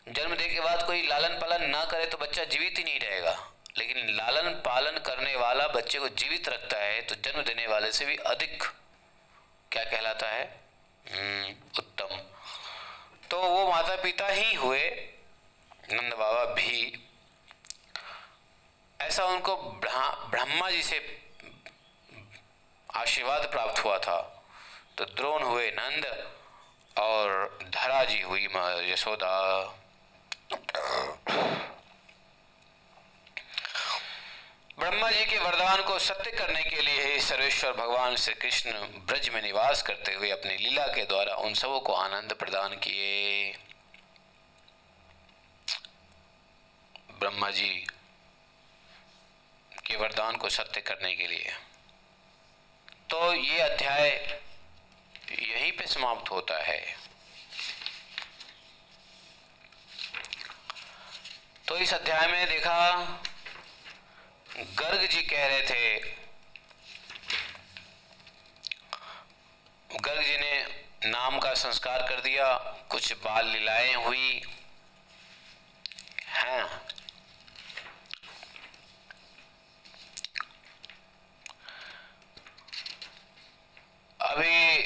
जन्म देने के बाद कोई लालन पालन ना करे तो बच्चा जीवित ही नहीं रहेगा, लेकिन लालन पालन करने वाला बच्चे को जीवित रखता है तो जन्म देने वाले से भी अधिक क्या कहलाता है? उत्तम। तो वो माता पिता ही हुए नंद बाबा भी। ऐसा उनको ब्रह्मा जी से आशीर्वाद प्राप्त हुआ था। तो द्रोण हुए नंद और धरा जी हुई यशोदा। ब्रह्मा जी के वरदान को सत्य करने के लिए ही सर्वेश्वर भगवान श्री कृष्ण ब्रज में निवास करते हुए अपनी लीला के द्वारा उन सबों को आनंद प्रदान किए। ब्रह्मा जी के वरदान को सत्य करने के लिए। तो ये अध्याय यहीं पे समाप्त होता है। तो इस अध्याय में देखा, गर्ग जी कह रहे थे, गर्ग जी ने नाम का संस्कार कर दिया, कुछ बाल लीलाएं हुई हैं। अभी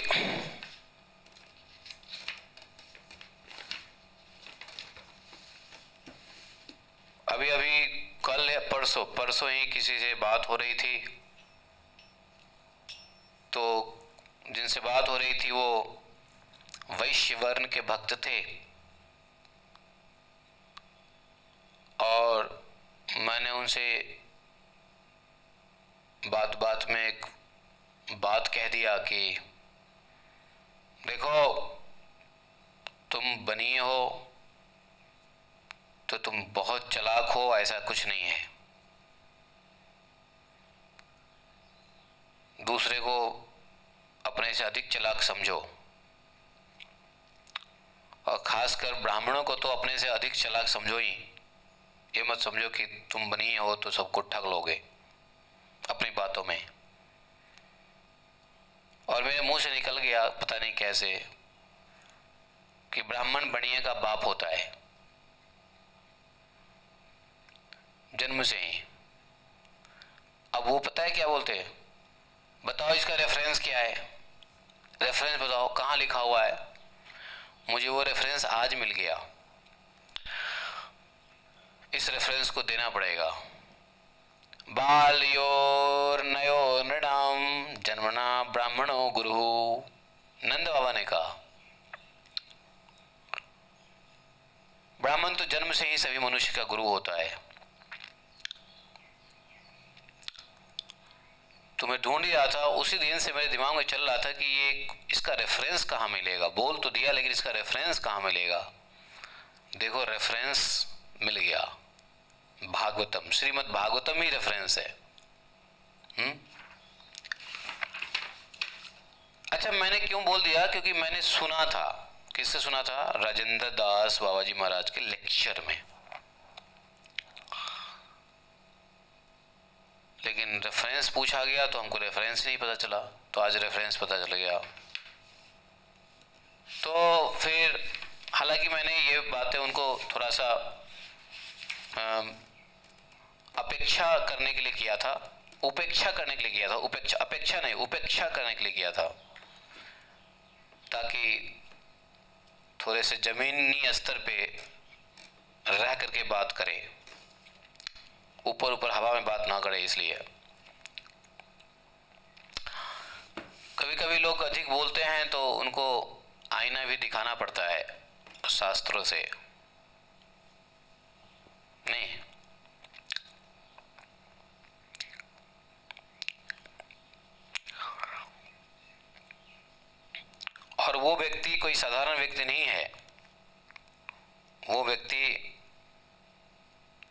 कल या परसों ही किसी से बात हो रही थी, तो जिनसे बात हो रही थी वो वैश्य वर्ण के भक्त थे, और मैंने उनसे बात बात में एक बात कह दिया कि देखो, तुम बनिए हो तो तुम बहुत चालाक हो, ऐसा कुछ नहीं है। दूसरे को अपने से अधिक चालाक समझो, और खासकर ब्राह्मणों को तो अपने से अधिक चालाक समझो ही। ये मत समझो कि तुम बनिए हो तो सबको ठग लोगे अपनी बातों में। और मेरे मुंह से निकल गया पता नहीं कैसे कि ब्राह्मण बनिए का बाप होता है जन्म से ही। अब वो पता है क्या बोलते हैं, बताओ इसका रेफरेंस क्या है, रेफरेंस बताओ कहाँ लिखा हुआ है। मुझे वो रेफरेंस आज मिल गया, इस रेफरेंस को देना पड़ेगा। बाल्योर नयो नृणाम जन्मना ब्राह्मणो गुरु, नंद बाबा ने कहा। ब्राह्मण तो जन्म से ही सभी मनुष्य का गुरु होता है। तुम्हें ढूंढ ही रहा था, उसी दिन से मेरे दिमाग में चल रहा था कि ये इसका रेफरेंस कहाँ मिलेगा। बोल तो दिया लेकिन इसका रेफरेंस कहाँ मिलेगा। देखो रेफरेंस मिल गया, भागवतम, श्रीमद् भागवतम ही रेफरेंस है। अच्छा, मैंने क्यों बोल दिया, क्योंकि मैंने सुना था। किससे सुना था? राजेंद्र दास बाबा जी महाराज के लेक्चर में। लेकिन रेफरेंस पूछा गया तो हमको रेफरेंस नहीं पता चला, तो आज रेफरेंस पता चल गया। तो फिर हालांकि मैंने ये बातें उनको थोड़ा सा अपेक्षा करने के लिए किया था, उपेक्षा करने के लिए किया था, अपेक्षा नहीं, उपेक्षा करने के लिए किया था, ताकि थोड़े से जमीनी स्तर पे रह करके बात करें, ऊपर ऊपर हवा में बात ना करें। इसलिए कभी कभी लोग अधिक बोलते हैं तो उनको आईना भी दिखाना पड़ता है शास्त्रों से, नहीं? और वो व्यक्ति कोई साधारण व्यक्ति नहीं है, वो व्यक्ति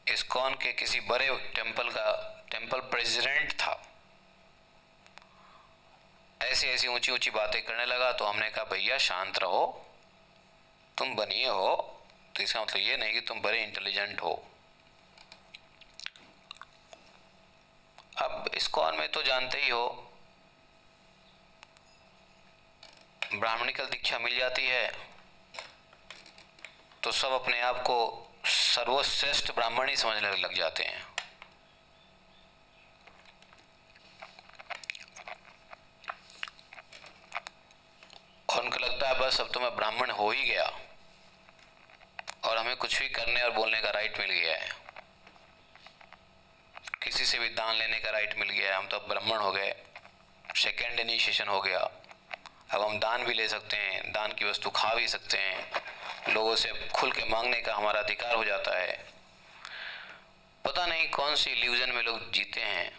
इस्कॉन के किसी बड़े टेम्पल प्रेसिडेंट था। ऐसी ऐसी ऊंची ऊंची बातें करने लगा तो हमने कहा भैया शांत रहो, तुम बनिए हो तो इसका मतलब ये नहीं कि तुम बड़े इंटेलिजेंट हो। अब इस्कॉन में तो जानते ही हो, ब्राह्मणिकल दीक्षा मिल जाती है तो सब अपने आप को सर्वश्रेष्ठ ब्राह्मण ही समझने लग जाते हैं। और उनको लगता है बस अब तो मैं ब्राह्मण हो ही गया और हमें कुछ भी करने और बोलने का राइट मिल गया है, किसी से भी दान लेने का राइट मिल गया है, हम तो अब ब्राह्मण हो गए, सेकेंड इनिशिएशन हो गया, अब हम दान भी ले सकते हैं, दान की वस्तु खा भी सकते हैं, लोगों से खुल के मांगने का हमारा अधिकार हो जाता है। पता नहीं कौन सी इल्यूजन में लोग जीते हैं।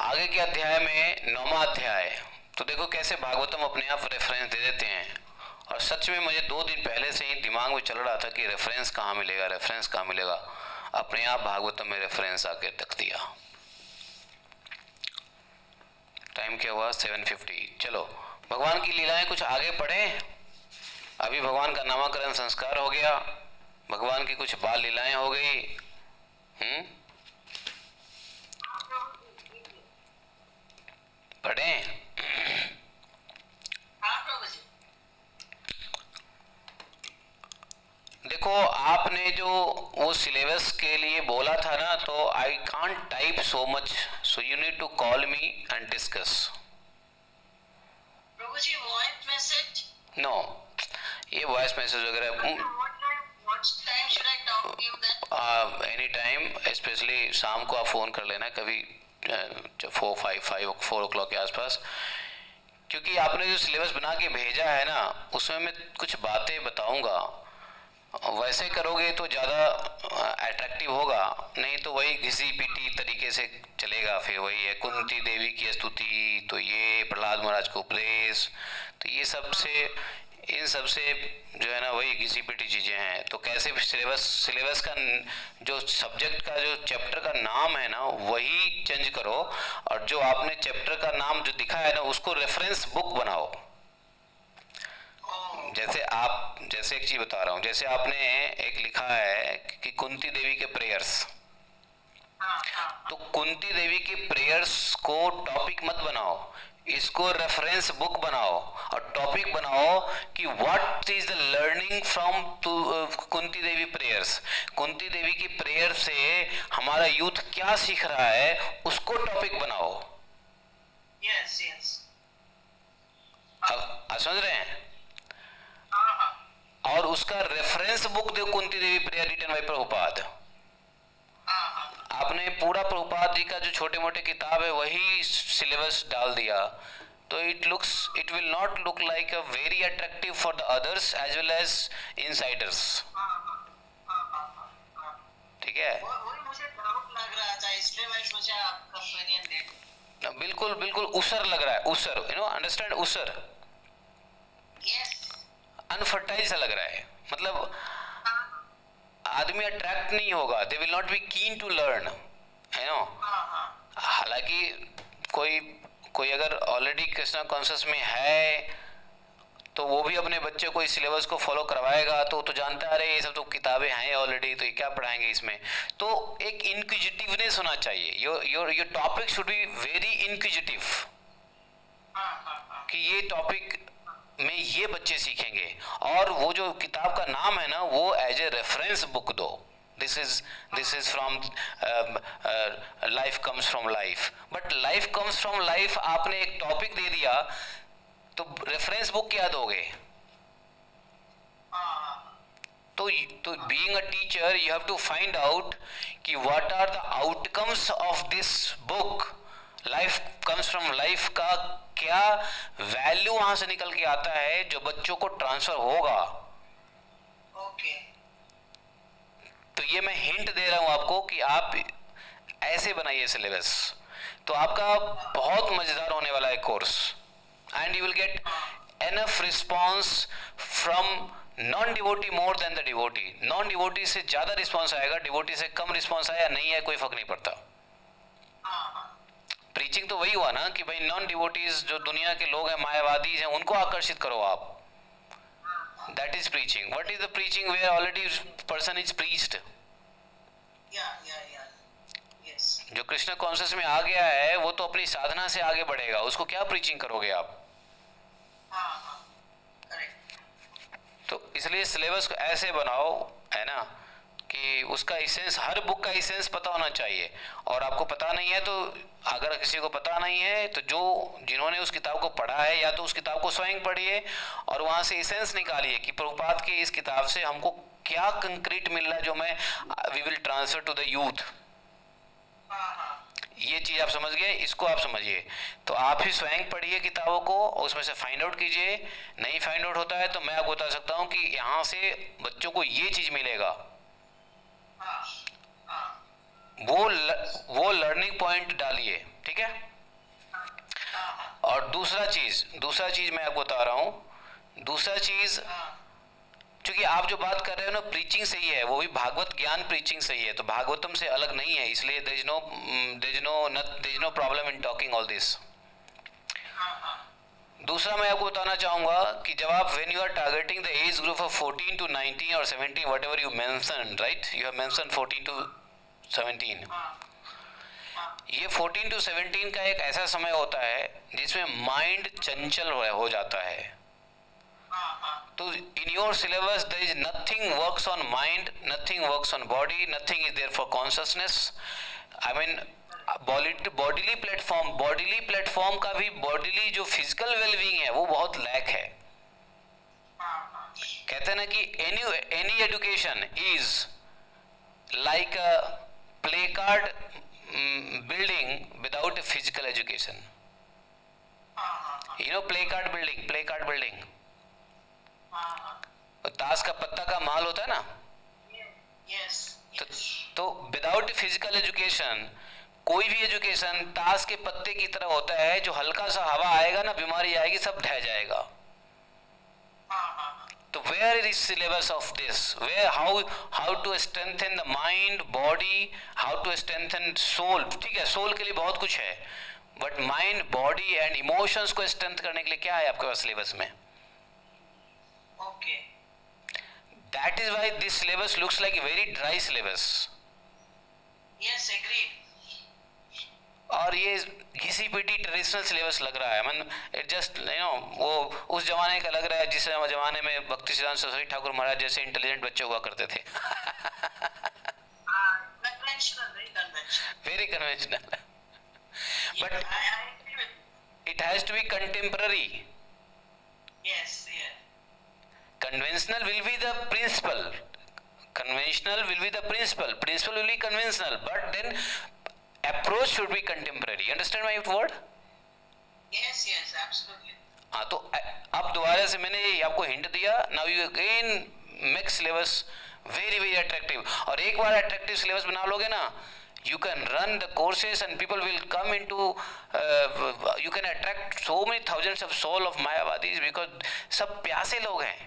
आगे के अध्याय में 9वां अध्याय, तो देखो कैसे भागवतम अपने आप रेफरेंस दे देते हैं। और सच में मुझे 2 दिन पहले से ही दिमाग में चल रहा था कि रेफरेंस कहाँ मिलेगा, रेफरेंस कहाँ मिलेगा। अपने आप भागवतम में रेफरेंस आके तक दिया। टाइम क्या हुआ? 7:50। चलो भगवान की लीलाएं कुछ आगे पढ़े। अभी भगवान का नामकरण संस्कार हो गया, भगवान की कुछ बाल लीलाएं हो गई। पढ़ें? देखो आपने जो वो सिलेबस के लिए बोला था ना, तो I can't type so much, so you need to call me and discuss. Prabhu ji voice message? No, ये वॉइस मैसेज वगैरह एनी टाइम, स्पेशली शाम को आप फोन कर लेना कभी 4 o'clock के आसपास, क्योंकि आपने जो सिलेबस बना के भेजा है ना उसमें मैं कुछ बातें बताऊंगा। वैसे करोगे तो ज़्यादा अट्रैक्टिव होगा, नहीं तो वही घिसी पिटी तरीके से चलेगा। फिर वही है कुंती देवी की स्तुति, तो ये प्रहलाद महाराज को उपदेश, तो ये सब से इन सब से जो है ना वही घिसी पिटी चीज़ें हैं। तो कैसे सिलेबस का जो सब्जेक्ट का जो चैप्टर का नाम है ना वही चेंज करो, और जो आपने चैप्टर का नाम जो दिखा है ना उसको रेफरेंस बुक बनाओ। जैसे एक चीज बता रहा हूँ, जैसे आपने एक लिखा है कि कुंती देवी के प्रेयर्स, तो कुंती देवी के प्रेयर्स को टॉपिक मत बनाओ, इसको रेफरेंस बुक बनाओ और टॉपिक बनाओ कि what is the learning from Kunti Devi prayers. Kunti Devi की प्रेयर से हमारा यूथ क्या सीख रहा है उसको टॉपिक बनाओ। यस यस, अब समझ रहे हैं? और उसका रेफरेंस बुक दो, कुंती देवी प्रेयर रिटन बाय प्रभुपाद। आपने पूरा प्रभुपाद जी का जो छोटे मोटे किताब है वही सिलेबस डाल दिया, तो it will not look like a very attractive for the others as well as insiders. ठीक है? मुझे डाउट लग रहा था, इसलिए मैं सोचा आपका ओपिनियन दे। बिल्कुल बिल्कुल उसर लग रहा है, उसर, यू नो, अंडरस्टैंड, उसर। यस, अनफर्टाइल सा लग रहा है, मतलब आदमी अट्रैक्ट नहीं होगा, they will not be keen to learn, है नो। हालांकि कोई अगर ऑलरेडी कृष्णा कॉन्शियस में है तो वो भी अपने बच्चे को इस सिलेबस को फॉलो करवाएगा तो जानता है अरे ये सब तो किताबें हैं ऑलरेडी, तो ये क्या पढ़ाएंगे इसमें। तो एक इंक्विजिटिवनेस होना चाहिए, your topic should be very inquisitive, कि ये टॉपिक में ये बच्चे सीखेंगे। और वो जो किताब का नाम है ना, वो एज ए रेफरेंस बुक दो, this is from life comes from life. But life comes from life आपने एक टॉपिक दे दिया, तो रेफरेंस बुक क्या दोगे? तो being a teacher you have to find out कि what are the outcomes of this book. Life comes from life का क्या वैल्यू वहां से निकल के आता है जो बच्चों को ट्रांसफर होगा। ओके। तो ये मैं हिंट दे रहा हूं आपको कि आप ऐसे बनाइए सिलेबस, तो आपका बहुत मजेदार होने वाला है course. And you will get enough response from non devotee more than the devotee. Non devotee से ज्यादा रिस्पॉन्स आएगा, डिवोटी से कम रिस्पॉन्स आया नहीं है कोई फर्क नहीं पड़ता। प्रीचिंग तो वही हुआ ना कि भाई नॉन डिवोटीज जो दुनिया के लोग हैं, मायावादी हैं, उनको आकर्षित करो आप। That is preaching. What is the preaching where already person is preached. जो कृष्ण कॉन्शियस में आ गया है वो तो अपनी साधना से आगे बढ़ेगा, उसको क्या प्रीचिंग करोगे आप। तो इसलिए सिलेबस को ऐसे बनाओ, है ना, कि उसका इसेंस, हर बुक का इसेंस पता होना चाहिए। और आपको पता नहीं है तो, अगर किसी को पता नहीं है तो जिन्होंने उस किताब को पढ़ा है या तो उस किताब को स्वयं पढ़िए और वहां से इसेंस निकालिए कि प्रभुपाद के इस किताब से हमको क्या कंक्रीट मिल रहा है जो मैं we will transfer to the youth. ये चीज आप समझ गए, इसको आप समझिए। तो आप ही स्वयं पढ़िए किताबों को और उसमें से फाइंड आउट कीजिए। नहीं फाइंड आउट होता है तो मैं आपको बता सकता हूं कि यहां से बच्चों को ये चीज मिलेगा, वो लर्निंग पॉइंट डालिए, ठीक है। और दूसरा चीज मैं आपको बता रहा हूं, दूसरा चीज, क्योंकि आप जो बात कर रहे हो ना प्रीचिंग से ही है, वो भी भागवत ज्ञान प्रीचिंग से ही है, तो भागवतम से अलग नहीं है, इसलिए there is no problem in talking all this. दूसरा मैं आपको बताना चाहूंगा कि जब आप when you are targeting the age group of 14 to 19 और 17 whatever you mention, right, you have mention 14 to 17, ये 14 to 17 का एक ऐसा समय होता है जिसमें माइंड चंचल हो जाता है। तो in your syllabus there is nothing works on mind, nothing works on body, nothing is there for consciousness. I mean bodily platform का भी bodily जो physical well-being है वो बहुत लैक है। कहते हैं ना कि any education is like a placard building without a physical education. You know placard building ताश का पत्ता का माल होता है ना। तो विदाउट फिजिकल एजुकेशन कोई भी एजुकेशन ताश के पत्ते की तरह होता है, जो हल्का सा हवा आएगा ना बीमारी आएगी सब ढह जाएगा। तो where is syllabus of this, where how to strengthen the mind body, how to strengthen soul. ठीक है, सोल के लिए बहुत कुछ है, but mind body and emotions को स्ट्रेंथ करने के लिए क्या है आपके पास सिलेबस में। Okay. That is why this syllabus looks like a very dry syllabus. Yes, agreed. और ये घिसी पिटी ट्रेडिशनल सिलेबस लग रहा है। मन इट जस्ट वो उस जमाने का लग रहा है जिस जमाने में भक्ति सिद्धांत सरस्वती ठाकुर महाराज जैसे इंटेलिजेंट बच्चे हुआ करते थे। Very conventional. But I agree with you. it has to be contemporary. Yes, yeah. Conventional will be the principle. Conventional will be the principle. Principle will be conventional, but then approach should be contemporary. You understand my word? Yes, absolutely. हाँ, तो अब दोबारा से मैंने आपको हिंट दिया। Now you again make syllabus very very attractive. और एक बार attractive syllabus बना लोगे ना, you can run the courses and people will come into you can attract so many thousands of soul of Mayavadis because सब प्यासे लोग हैं।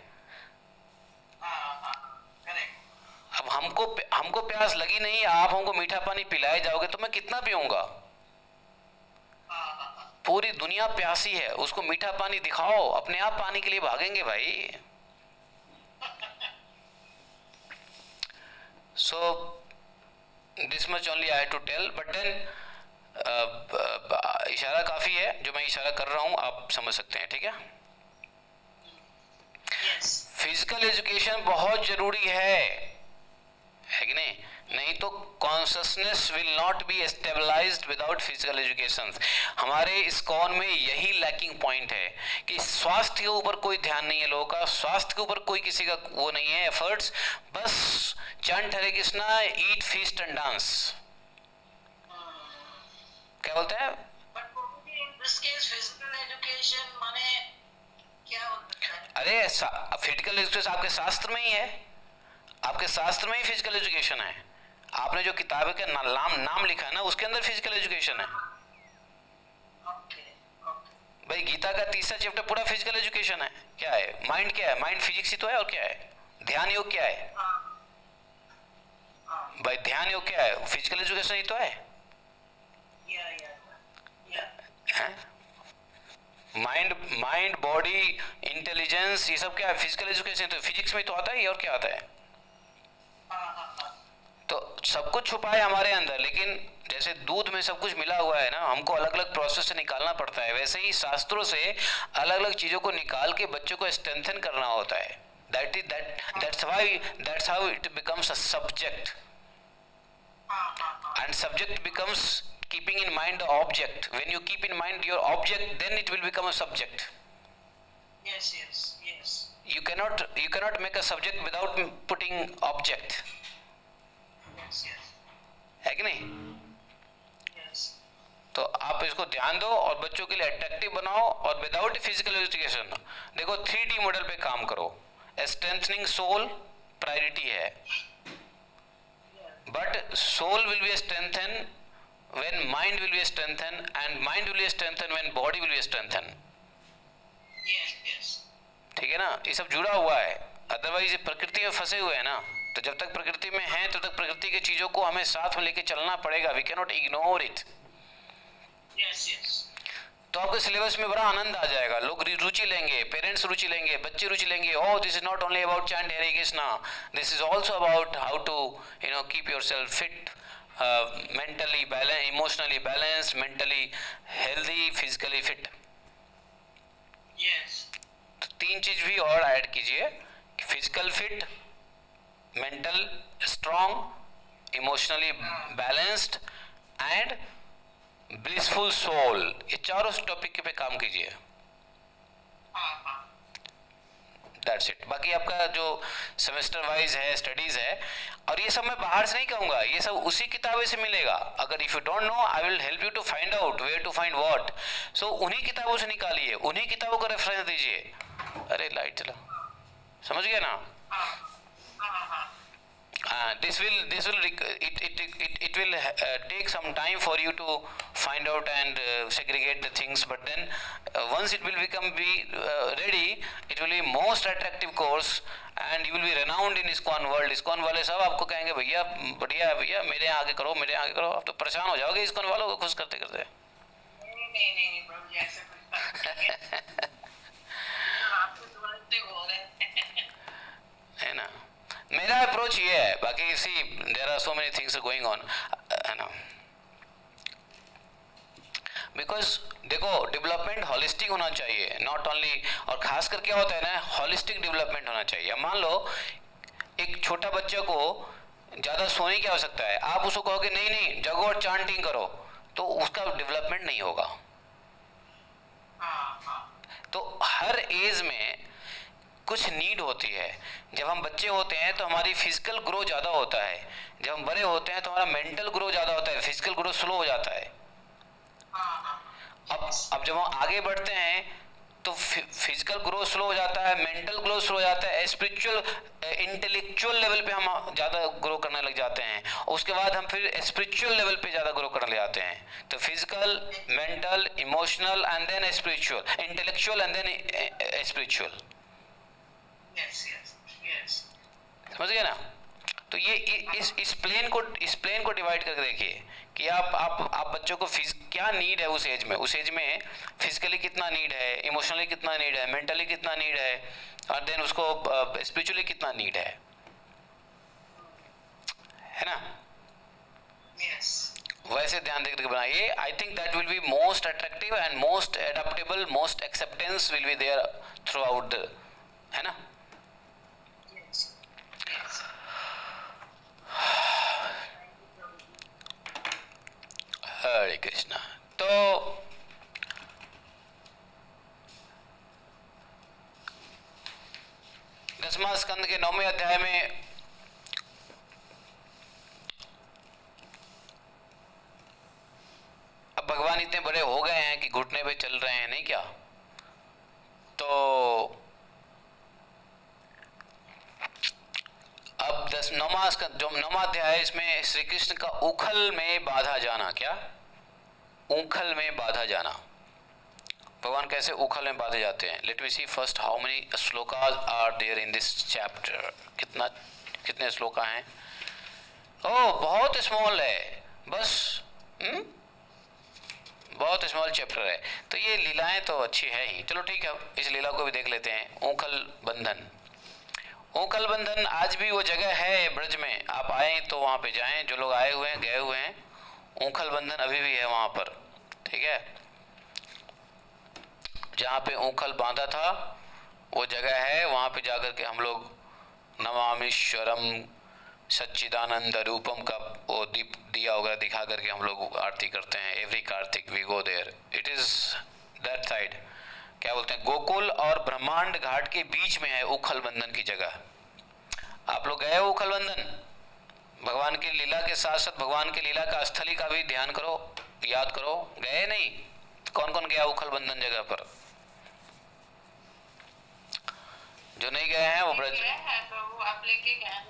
अब हमको प्यास लगी नहीं, आप हमको मीठा पानी पिलाए जाओगे तो मैं कितना पीऊंगा। पूरी पूरी दुनिया प्यासी है, उसको मीठा पानी दिखाओ, अपने आप पानी के लिए भागेंगे भाई। So this much only I had to tell, but then इशारा काफ़ी है, जो मैं इशारा कर रहा हूँ आप समझ सकते हैं, ठीक है। फिजिकल एजुकेशन बहुत ज़रूरी है कि नहीं? नहीं तो consciousness will not be stabilised without physical education. हमारे इस्कॉन में यही लैकिंग पॉइंट है कि स्वास्थ्य के ऊपर कोई ध्यान नहीं है लोगों का, स्वास्थ्य के ऊपर कोई किसी का वो नहीं है एफर्ट्स, बस चंट हरे कृष्णा, ईट फीस्ट एंड डांस। क्या बोलते हैं? अरे फिजिकल एजुकेशन आपके शास्त्र में ही है, आपके शास्त्र में ही फिजिकल एजुकेशन है। आपने जो किताबें का नाम लिखा है ना, उसके अंदर फिजिकल एजुकेशन है। भाई गीता का 3रा चैप्टर पूरा फिजिकल एजुकेशन है। क्या है? माइंड क्या है? माइंड फिजिक्स ही तो है, और क्या है? ध्यान योग क्या है भाई? ध्यान योग क्या है? फिजिकल एजुकेशन ही तो है। माइंड बॉडी इंटेलिजेंस, ये सब क्या है? Physical education. तो फिजिक्स में तो आता है, और क्या आता है? तो सब कुछ छुपा है हमारे अंदर, लेकिन जैसे दूध में सब कुछ मिला हुआ है ना, हमको अलग अलग प्रोसेस से निकालना पड़ता है, वैसे ही शास्त्रों से अलग अलग चीजों को निकाल के बच्चों को स्ट्रेंथन करना होता है। That's how it becomes a subject, and subject becomes keeping in mind the object. When you keep in mind your object, then it will become a subject. Yes. You cannot make a subject without putting object. Yes. है कि नहीं? Yes. तो आप इसको ध्यान दो और बच्चों के लिए अट्रैक्टिव बनाओ, और विदाउट फिजिकल एजुकेशन देखो 3D मॉडल पे काम करो। स्ट्रेंथनिंग सोल प्रायोरिटी है, but soul will be strengthen when mind will be strengthened, and mind will be strengthened when body will be strengthened. Yes. ठीक है ना? ये सब जुड़ा हुआ है, अदरवाइज ये प्रकृति में फंसे हुए हैं ना। तो जब तक प्रकृति में हैं तब तक प्रकृति की चीजों को हमें साथ में लेके चलना पड़ेगा। We can not ignore it. Yes. तो आपके सिलेबस में बड़ा आनंद आ जाएगा, लोग रुचि लेंगे, पेरेंट्स रुचि लेंगे, बच्चे रुचि लेंगे। Oh, this is not only about chant Hare Krishna, this is also about how to keep yourself fit, mentally balanced, emotionally balanced, mentally healthy, physically fit. Yes. तो 3 चीज भी और ऐड कीजिए, physical fit, mental strong, emotionally balanced and blissful soul. ये चारों टॉपिक पे काम कीजिए। That's it. बाकी आपका जो सेमेस्टर वाइज है, स्टडीज है, और ये सब मैं बाहर से नहीं कहूँगा, ये सब उसी किताबें से मिलेगा। अगर if you don't know, I will help you to find out where to find what. So उन्हीं किताबों से निकालिए, उन्हीं किताबों का रेफरेंस दीजिए। अरे लाइट चला, समझ गया ना? This will it will take some time for you to find out and segregate the things, but then once it will become ready, it will be most attractive course and you will be renowned in ISKCON world. ISKCON वाले सब आपको कहेंगे भैया बढ़िया है भैया, मेरे यहाँ आगे करो, मेरे यहाँ आगे करो। आप तो परेशान हो जाओगे ISKCON वालों को खुश करते करते। नहीं प्रभु जी, ऐसे है ना? मेरा अप्रोच ये है, बाकी see there are so many things going on, है ना? बिकॉज देखो डेवलपमेंट हॉलिस्टिक होना चाहिए, नॉट ओनली, और खासकर क्या होता है ना, हॉलिस्टिक डेवलपमेंट होना चाहिए। मान लो एक छोटा बच्चा को ज़्यादा सोने की आवश्यकता है, आप उसको कहोगे नहीं जगो और चांटिंग करो, तो उसका डेवलपमेंट नहीं होगा। तो हर एज में कुछ नीड होती है। जब हम बच्चे होते हैं तो हमारी फिजिकल ग्रो ज़्यादा होता है, जब हम बड़े होते हैं तो हमारा मेंटल ग्रो ज़्यादा होता है, फिजिकल ग्रो स्लो हो जाता है। अब जब हम आगे बढ़ते हैं तो फिजिकल ग्रो स्लो हो जाता है, मेंटल ग्रो स्लो हो जाता है, स्पिरिचुअल इंटेलेक्चुअल लेवल पे हम ज़्यादा ग्रो करने लग जाते हैं, उसके बाद हम फिर स्पिरिचुअल लेवल पे ज़्यादा ग्रो करने लग जाते हैं। तो physical, mental, emotional and then spiritual, intellectual and then spiritual. Yes. समझ गए ना? तो ये इस प्लेन को डिवाइड करके देखिए कि आप बच्चों को क्या नीड है उस एज में फिजिकली कितना नीड है, इमोशनली कितना नीड है, मेंटली कितना नीड है, और देन उसको स्पिरिचुअली कितना नीड है ना? Yes. वैसे ध्यान देकर के बनाइए. I think that will be most attractive and most adaptable, most acceptance will be there throughout the, है ना? Yes. Yes. हरे कृष्णा. तो दसवां स्कंद के 9वें अध्याय में अब भगवान इतने बड़े हो गए हैं कि घुटने पे चल रहे हैं, नहीं क्या? तो अब 9वां अध्याय है, इसमें श्री कृष्ण का उखल में बाधा जाना. क्या? उखल में बाधा जाना. भगवान कैसे उखल में बाधे जाते हैं? Let me see first how many shlokas are there in this chapter. कितने श्लोका हैं? ओह, बहुत स्मॉल है, बस बहुत स्मॉल चैप्टर है. तो ये लीलाएं तो अच्छी है ही. चलो ठीक है, इस लीला को भी देख लेते हैं. ऊखल बंधन. ऊखल बंधन आज भी वो जगह है ब्रज में, आप आए तो वहाँ पे जाएं. जो लोग आए हुए हैं, गए हुए हैं, ऊखल बंधन अभी भी है वहाँ पर. ठीक है, जहाँ पे ऊखल बांधा था वो जगह है. वहाँ पे जाकर के हम लोग नमामीश्वरम सच्चिदानंद रूपम का वो दिया वगैरह दिखा करके हम लोग आरती करते हैं. Every Kartik we go there. It is that side. क्या बोलते हैं, गोकुल और ब्रह्मांड घाट के बीच में है उखल बंधन की जगह. आप लोग गए हो उखल बंधन? भगवान की लीला के साथ साथ भगवान की लीला का स्थली का भी ध्यान करो, याद करो. गए नहीं? कौन कौन गया उखल बंधन जगह पर? जो नहीं गए हैं वो ब्रज, आप लेके गए.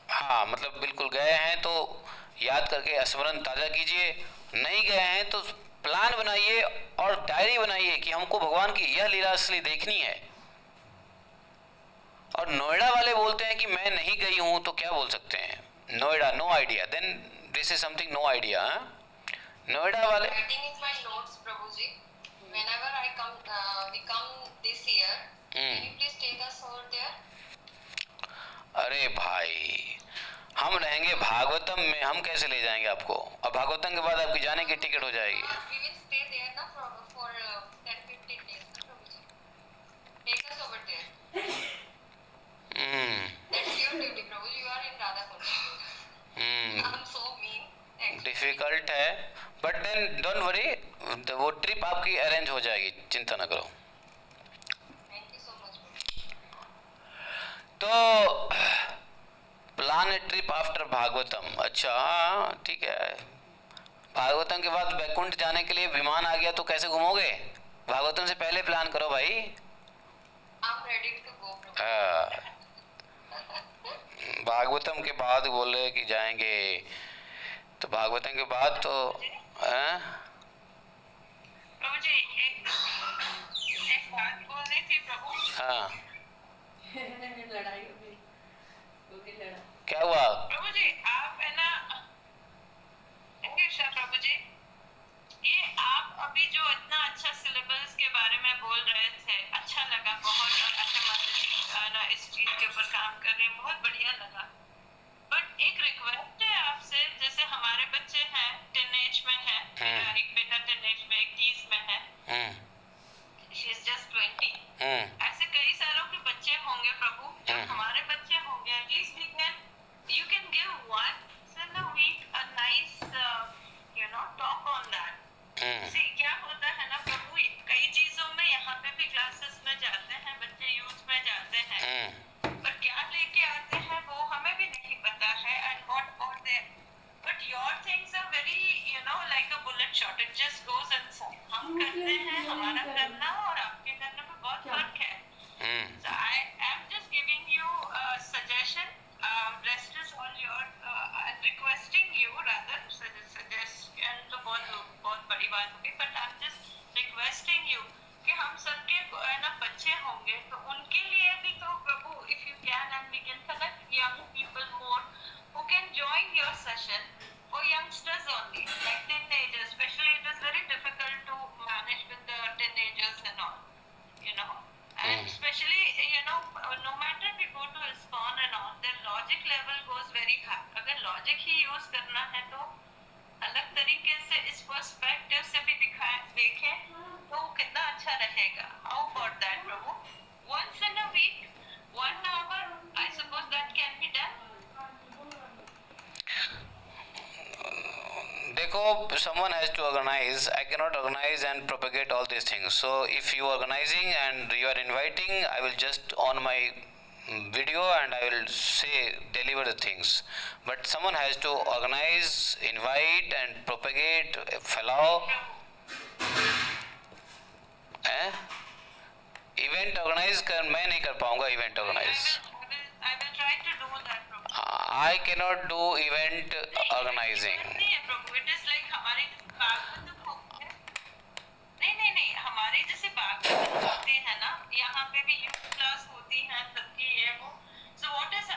हाँ मतलब बिल्कुल गए हैं तो याद करके स्मरण ताजा कीजिए. नहीं गए हैं तो प्लान बनाइए और डायरी बनाइए कि हमको भगवान की यह लीला असली देखनी है. और नोएडा वाले बोलते हैं कि मैं नहीं गई हूं, तो क्या बोल सकते हैं? Noida, no idea. Then this is something no idea. Noida वाले Writing is my notes, Prabhuji. Whenever we come this year, can you please take us over there? अरे भाई, हम रहेंगे भागवतम में, हम कैसे ले जाएंगे आपको? अब भागवतम के बाद आपकी जाने की टिकट हो जाएगी. We will stay there na for 10-15 days, na Prabhuji. Take us over there. That's your duty, Prabhu. You are in Radha Kund. I'm so mean. Difficult है, बट देन डोंट वरी, वो ट्रिप आपकी अरेंज हो जाएगी, चिंता ना करो. Thank you so much, Prabhu. तो प्लान ट्रिप आफ्टर भागवतम. अच्छा ठीक है. भागवतम के बाद बैकुंठ जाने के लिए विमान आ गया तो कैसे घूमोगे? भागवतम से पहले प्लान करो भाई. I'm ready to go, Prabhu. Bhagavatam के बाद बोले कि जाएंगे, तो भागवतम के बाद तो प्रभु जी एक बात बोलनी थी प्रभु. हाँ लड़ाई हो गई. क्या हुआ? प्रभु जी आप है ना प्रभु जी, ये आप अभी जो इतना अच्छा सिलेबस के बारे में बोल रहे थे, अच्छा लगा बहुत. और अच्छा माता जी ना इस चीज के ऊपर काम कर रहे हैं, बहुत बढ़िया लगा. बट एक रिक्वेस्ट है आपसे, जैसे हमारे बच्चे हैं 10 एज में है, मेरा एक बेटा 10 एज में, एक 30 में है, शी इज जस्ट 20. ऐसे कई सालों के बच्चे होंगे प्रभु, जब हमारे बच्चे होंगे, at least you can give once in a week a nice talk on that. See, क्या होता है ना प्रभु, कई चीजों में यहाँ पे भी क्लासेस में जाते हैं बच्चे, यूथ में जाते हैं, पर क्या लेके आते हैं वो हमें भी नहीं पता है. and what they, but your things are very like a bullet shot, it just goes inside. हम करते हैं, हमारा करना और आपके करने में बहुत फर्क है. So I am just giving you a suggestion. Rest is all your requesting you rather. Suggestion तो बहुत बड़ी बात होगी, but I'm just requesting you कि हम सबके ना बच्चे होंगे तो उनके लिए भी तो प्रभु, if you can and we can connect young people session for youngsters only, like teenagers. Especially, it is very difficult to manage with the teenagers and all, you know. And especially, you know, no matter we go to ISKCON and all, their logic level goes very high. अगर logic ही use करना है तो अलग तरीके से इस perspective से भी देखें तो कितना अच्छा रहेगा. How about that, Prabhu? Once in a week, 1 hour, I suppose that can be done. देखो, someone has to organize. I cannot organize and propagate all these things. So if you are organizing and you are inviting, I will just on my video and I will say deliver the things. But someone has to organize, invite and propagate, fellow. Event organise कर मैं नहीं कर पाऊंगा. Event organise I will try to do that, Prabhu. I can not do event organising. नहीं है प्रभु, it is like हमारी भागवत होती है. नहीं हमारी जैसे भागवत होती है ना, यहाँ पे भी यूथ क्लास होती है सबकी ये वो. So what is